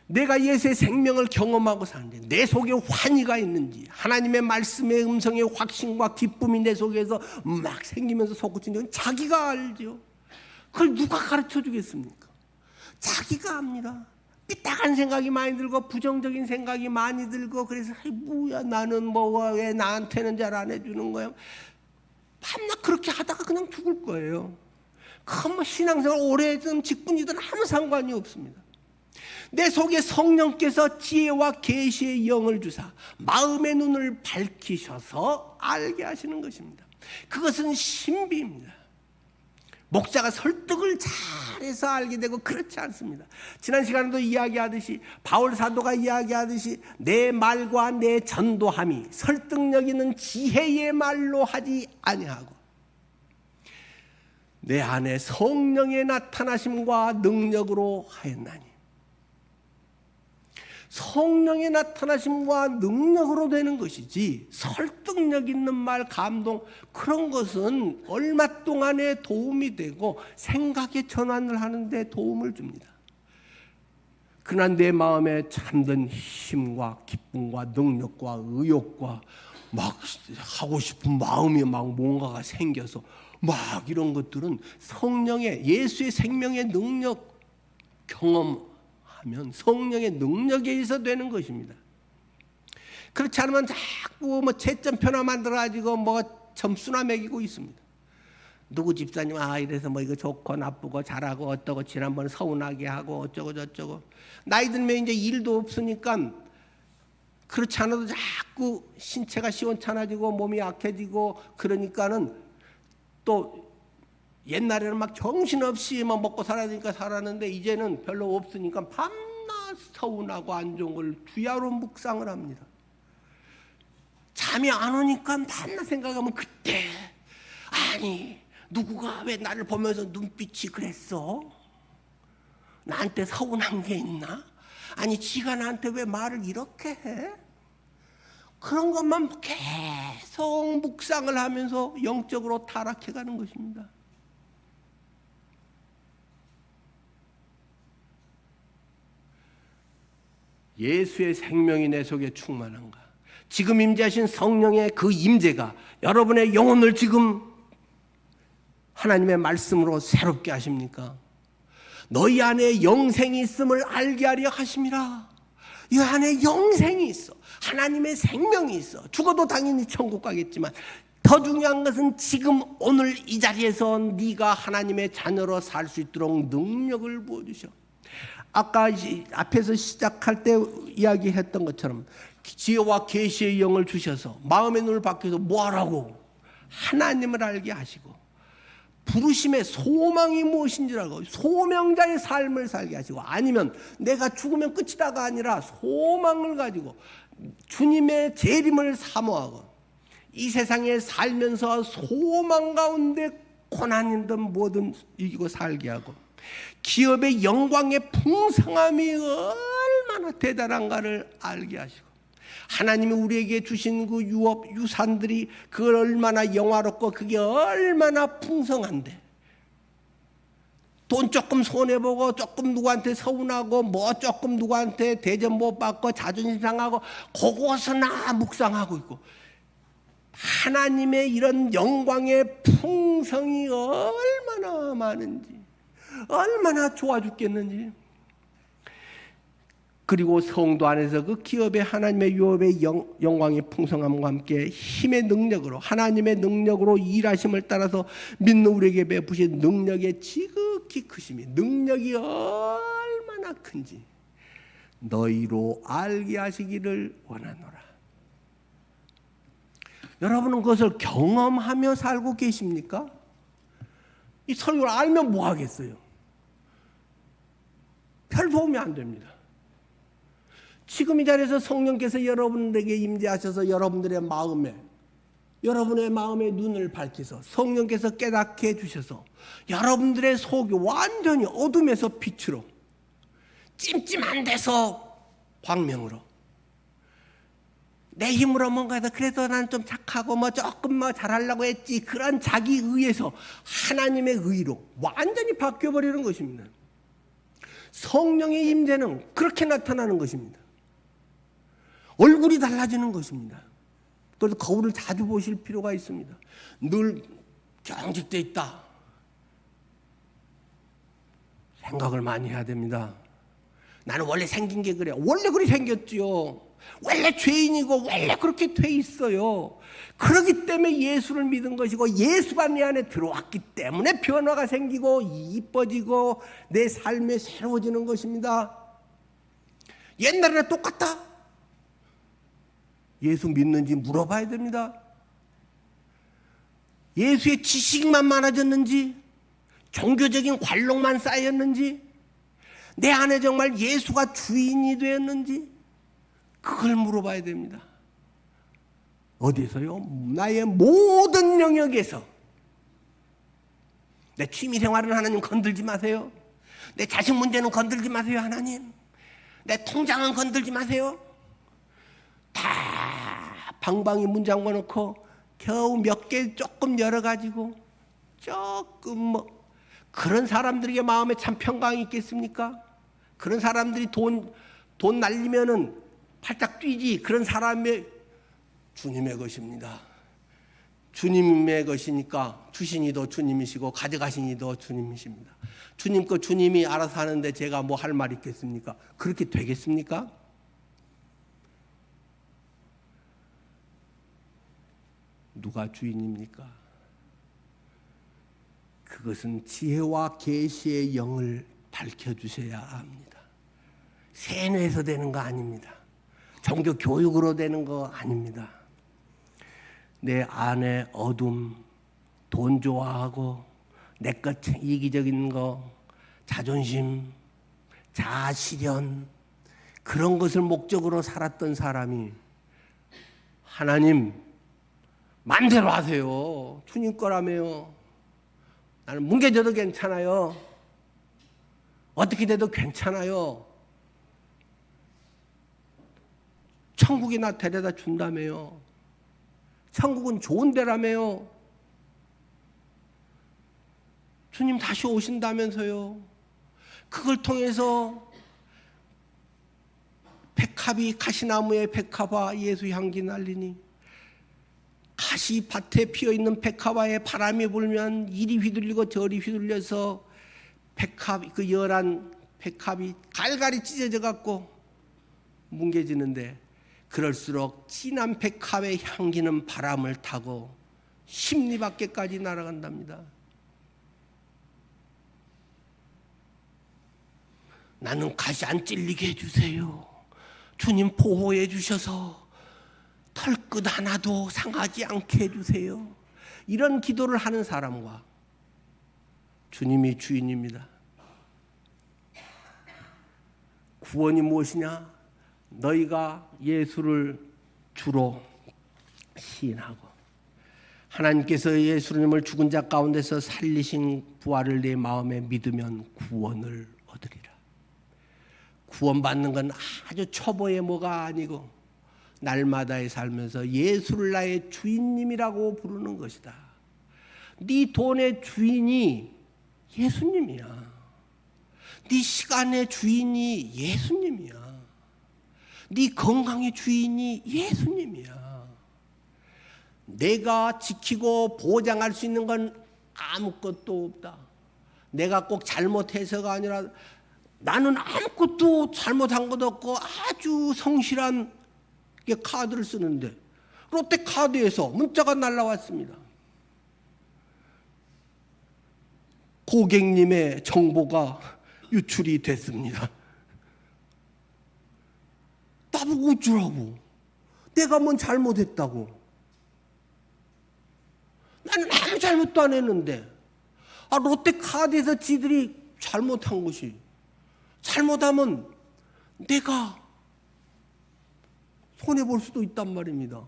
내가 예수의 생명을 경험하고 사는데 내 속에 환희가 있는지, 하나님의 말씀의 음성의 확신과 기쁨이 내 속에서 막 생기면서 솟구치는 건 자기가 알죠. 그걸 누가 가르쳐 주겠습니까? 자기가 압니다. 삐딱한 생각이 많이 들고 부정적인 생각이 많이 들고, 그래서 뭐야 나는 뭐 왜 나한테는 잘 안 해주는 거야. 밤낮 그렇게 하다가 그냥 죽을 거예요. 그 뭐 신앙생활 오래든 직분이든 아무 상관이 없습니다. 내 속에 성령께서 지혜와 계시의 영을 주사 마음의 눈을 밝히셔서 알게 하시는 것입니다. 그것은 신비입니다. 목자가 설득을 잘해서 알게 되고 그렇지 않습니다. 지난 시간에도 이야기하듯이, 바울 사도가 이야기하듯이, 내 말과 내 전도함이 설득력 있는 지혜의 말로 하지 아니하고 내 안에 성령의 나타나심과 능력으로 하였나니, 성령의 나타나심과 능력으로 되는 것이지 설득력 있는 말, 감동, 그런 것은 얼마 동안에 도움이 되고 생각의 전환을 하는데 도움을 줍니다. 그러나 내 마음에 참된 힘과 기쁨과 능력과 의욕과 막 하고 싶은 마음이 막 뭔가가 생겨서 막 이런 것들은 성령의, 예수의 생명의 능력 경험하면 성령의 능력에 의해서 되는 것입니다. 그렇지 않으면 자꾸 뭐 채점표나 만들어가지고 뭐 점수나 매기고 있습니다. 누구 집사님 이래서 뭐 이거 좋고 나쁘고 잘하고 어떠고 지난번 서운하게 하고 어쩌고 저쩌고. 나이 들면 이제 일도 없으니까 그렇지 않아도 자꾸 신체가 시원찮아지고 몸이 약해지고, 그러니까는 또 옛날에는 막 정신없이 막 먹고 살아야 되니까 살았는데 이제는 별로 없으니까 밤낮 서운하고 안 좋은 걸 주야로 묵상을 합니다. 잠이 안 오니까 밤낮 생각하면 그때, 아니 누구가 왜 나를 보면서 눈빛이 그랬어? 나한테 서운한 게 있나? 아니 지가 나한테 왜 말을 이렇게 해? 그런 것만 계속 묵상을 하면서 영적으로 타락해 가는 것입니다. 예수의 생명이 내 속에 충만한가? 지금 임재하신 성령의 그 임재가 여러분의 영혼을 지금 하나님의 말씀으로 새롭게 하십니까? 너희 안에 영생이 있음을 알게 하려 하심이라. 이 안에 영생이 있어. 하나님의 생명이 있어. 죽어도 당연히 천국 가겠지만 더 중요한 것은 지금 오늘 이 자리에서 네가 하나님의 자녀로 살 수 있도록 능력을 부어주셔. 아까 앞에서 시작할 때 이야기했던 것처럼 지혜와 계시의 영을 주셔서 마음의 눈을 밝혀서 뭐하라고? 하나님을 알게 하시고, 부르심의 소망이 무엇인지라고 소명자의 삶을 살게 하시고, 아니면 내가 죽으면 끝이다가 아니라 소망을 가지고 주님의 재림을 사모하고 이 세상에 살면서 소망 가운데 고난이든 뭐든 이기고 살게 하고, 기업의 영광의 풍성함이 얼마나 대단한가를 알게 하시고, 하나님이 우리에게 주신 그 유업, 유산들이 그걸 얼마나 영화롭고 그게 얼마나 풍성한데, 돈 조금 손해보고 조금 누구한테 서운하고 뭐 조금 누구한테 대접 못 받고 자존심 상하고 그것은 묵상하고 있고, 하나님의 이런 영광의 풍성이 얼마나 많은지, 얼마나 좋아 죽겠는지. 그리고 성도 안에서 그 기업의 하나님의 유업의 영광의 풍성함과 함께 힘의 능력으로, 하나님의 능력으로 일하심을 따라서 믿는 우리에게 베푸신 능력의 지극히 크심이, 능력이 얼마나 큰지 너희로 알게 하시기를 원하노라. 여러분은 그것을 경험하며 살고 계십니까? 이 설교를 알면 뭐 하겠어요? 별 도움이 안 됩니다. 지금 이 자리에서 성령께서 여러분들에게 임재하셔서 여러분의 마음의 눈을 밝혀서 성령께서 깨닫게 해주셔서 여러분들의 속이 완전히 어둠에서 빛으로, 찜찜한 데서 광명으로, 내 힘으로 뭔가 해서 그래도 난 좀 착하고 조금 잘하려고 했지, 그런 자기 의에서 하나님의 의로 완전히 바뀌어버리는 것입니다. 성령의 임재는 그렇게 나타나는 것입니다. 얼굴이 달라지는 것입니다. 그래서 거울을 자주 보실 필요가 있습니다. 늘 경직되어 있다, 생각을 많이 해야 됩니다. 나는 원래 생긴 게 그래. 원래 그렇게 생겼지요. 원래 죄인이고 원래 그렇게 돼 있어요. 그렇기 때문에 예수를 믿은 것이고 예수가 내 안에 들어왔기 때문에 변화가 생기고 이뻐지고 내 삶이 새로워지는 것입니다. 옛날이랑 똑같다? 예수 믿는지 물어봐야 됩니다. 예수의 지식만 많아졌는지, 종교적인 관록만 쌓였는지, 내 안에 정말 예수가 주인이 되었는지, 그걸 물어봐야 됩니다. 어디서요? 나의 모든 영역에서. 내 취미생활은 하나님 건들지 마세요. 내 자식 문제는 건들지 마세요, 하나님. 내 통장은 건들지 마세요. 다 방방이 문 잠궈놓고 겨우 몇 개 조금 열어가지고 조금 그런 사람들에게 마음에 참 평강이 있겠습니까? 그런 사람들이 돈 날리면은 팔짝 뛰지. 그런 사람의 주님의 것입니다. 주님의 것이니까 주신이도 주님이시고 가져가신이도 주님이십니다. 주님 거 주님이 알아서 하는데 제가 뭐 할 말 있겠습니까? 그렇게 되겠습니까? 누가 주인입니까? 그것은 지혜와 계시의 영을 밝혀주셔야 합니다. 세뇌에서 되는 거 아닙니다. 종교 교육으로 되는 거 아닙니다. 내 안에 어둠, 돈 좋아하고 내것 이기적인 거, 자존심, 자아실현, 그런 것을 목적으로 살았던 사람이 하나님 마음대로 하세요. 주님 거라며요. 나는 뭉개져도 괜찮아요. 어떻게 돼도 괜찮아요. 천국이나 데려다 준다며요. 천국은 좋은 데라며요. 주님 다시 오신다면서요. 그걸 통해서 백합이 가시나무에 백합화 예수 향기 날리니, 가시밭에 피어있는 백합화에 바람이 불면 이리 휘둘리고 저리 휘둘려서 백합, 그 열한 백합이 갈갈이 찢어져 갖고 뭉개지는데, 그럴수록 진한 백합의 향기는 바람을 타고 십리 밖에까지 날아간답니다. 나는 가시 안 찔리게 해주세요. 주님 보호해 주셔서 털끝 하나도 상하지 않게 해주세요. 이런 기도를 하는 사람과 주님이 주인입니다. 구원이 무엇이냐? 너희가 예수를 주로 시인하고 하나님께서 예수님을 죽은 자 가운데서 살리신 부활을 내 마음에 믿으면 구원을 얻으리라. 구원받는 건 아주 초보의 뭐가 아니고 날마다의 살면서 예수를 나의 주인님이라고 부르는 것이다. 네 돈의 주인이 예수님이야. 네 시간의 주인이 예수님이야. 네 건강의 주인이 예수님이야. 내가 지키고 보장할 수 있는 건 아무것도 없다. 내가 꼭 잘못해서가 아니라 나는 아무것도 잘못한 것도 없고 아주 성실한 카드를 쓰는데 롯데카드에서 문자가 날라왔습니다. 고객님의 정보가 유출이 됐습니다. 나보고 어쩌라고. 내가 뭔 잘못했다고. 나는 아무 잘못도 안 했는데 롯데카드에서 지들이 잘못한 것이, 잘못하면 내가 손해볼 수도 있단 말입니다.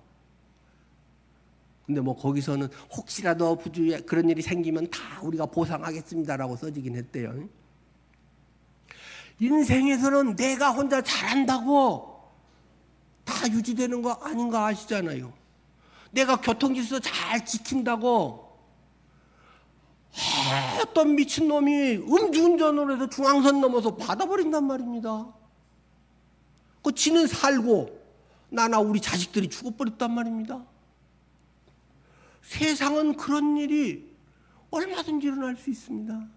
근데 뭐 거기서는 혹시라도 부주에 그런 일이 생기면 다 우리가 보상하겠습니다라고 써지긴 했대요. 인생에서는 내가 혼자 잘한다고 다 유지되는 거 아닌가 아시잖아요. 내가 교통질서 잘 지킨다고 어떤 미친놈이 음주운전으로 해서 중앙선 넘어서 받아버린단 말입니다. 그 지는 살고 나나 우리 자식들이 죽어버렸단 말입니다. 세상은 그런 일이 얼마든지 일어날 수 있습니다.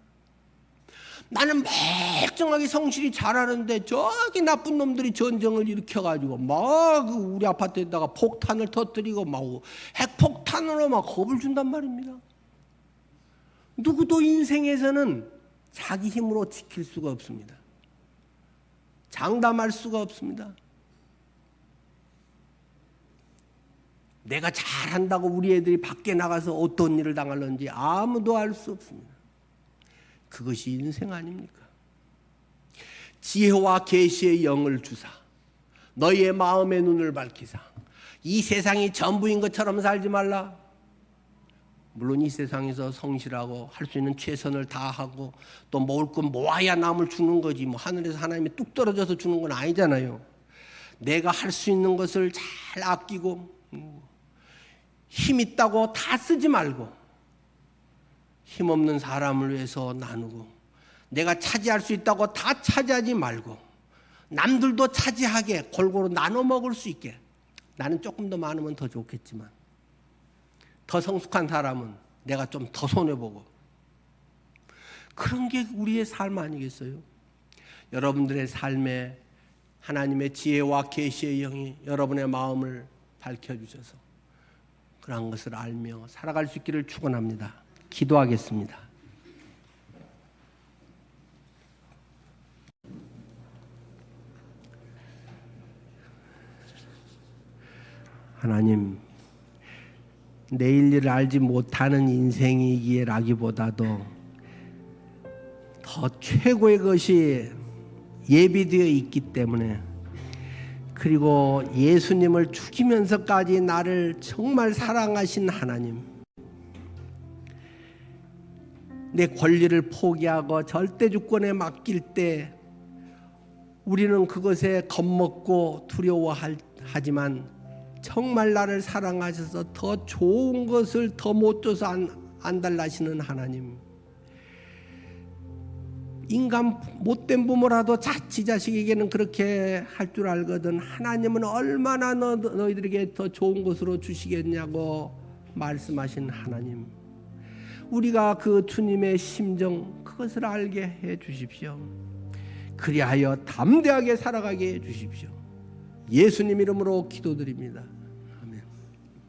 나는 멀쩡하게 성실히 잘하는데 저기 나쁜 놈들이 전쟁을 일으켜가지고 막 우리 아파트에다가 폭탄을 터뜨리고 막 핵폭탄으로 막 겁을 준단 말입니다. 누구도 인생에서는 자기 힘으로 지킬 수가 없습니다. 장담할 수가 없습니다. 내가 잘한다고 우리 애들이 밖에 나가서 어떤 일을 당할는지 아무도 알 수 없습니다. 그것이 인생 아닙니까? 지혜와 계시의 영을 주사 너희의 마음의 눈을 밝히사 이 세상이 전부인 것처럼 살지 말라. 물론 이 세상에서 성실하고 할 수 있는 최선을 다하고 또 먹을 건 모아야 남을 주는 거지 뭐 하늘에서 하나님이 뚝 떨어져서 주는 건 아니잖아요. 내가 할 수 있는 것을 잘 아끼고 힘 있다고 다 쓰지 말고 힘없는 사람을 위해서 나누고 내가 차지할 수 있다고 다 차지하지 말고 남들도 차지하게 골고루 나눠 먹을 수 있게. 나는 조금 더 많으면 더 좋겠지만 더 성숙한 사람은 내가 좀 더 손해보고 그런 게 우리의 삶 아니겠어요? 여러분들의 삶에 하나님의 지혜와 계시의 영이 여러분의 마음을 밝혀주셔서 그런 것을 알며 살아갈 수 있기를 축원합니다. 기도하겠습니다. 하나님, 내일 일을 알지 못하는 인생이기라기보다도 더 최고의 것이 예비되어 있기 때문에 그리고 예수님을 죽이면서까지 나를 정말 사랑하신 하나님, 내 권리를 포기하고 절대주권에 맡길 때 우리는 그것에 겁먹고 두려워하지만 정말 나를 사랑하셔서 더 좋은 것을 더 못 줘서 안 달라시는 하나님, 인간 못된 부모라도 자치 자식에게는 그렇게 할 줄 알거든 하나님은 얼마나 너희들에게 더 좋은 것으로 주시겠냐고 말씀하신 하나님, 우리가 그 주님의 심정 그것을 알게 해 주십시오. 그리하여 담대하게 살아가게 해 주십시오. 예수님 이름으로 기도드립니다.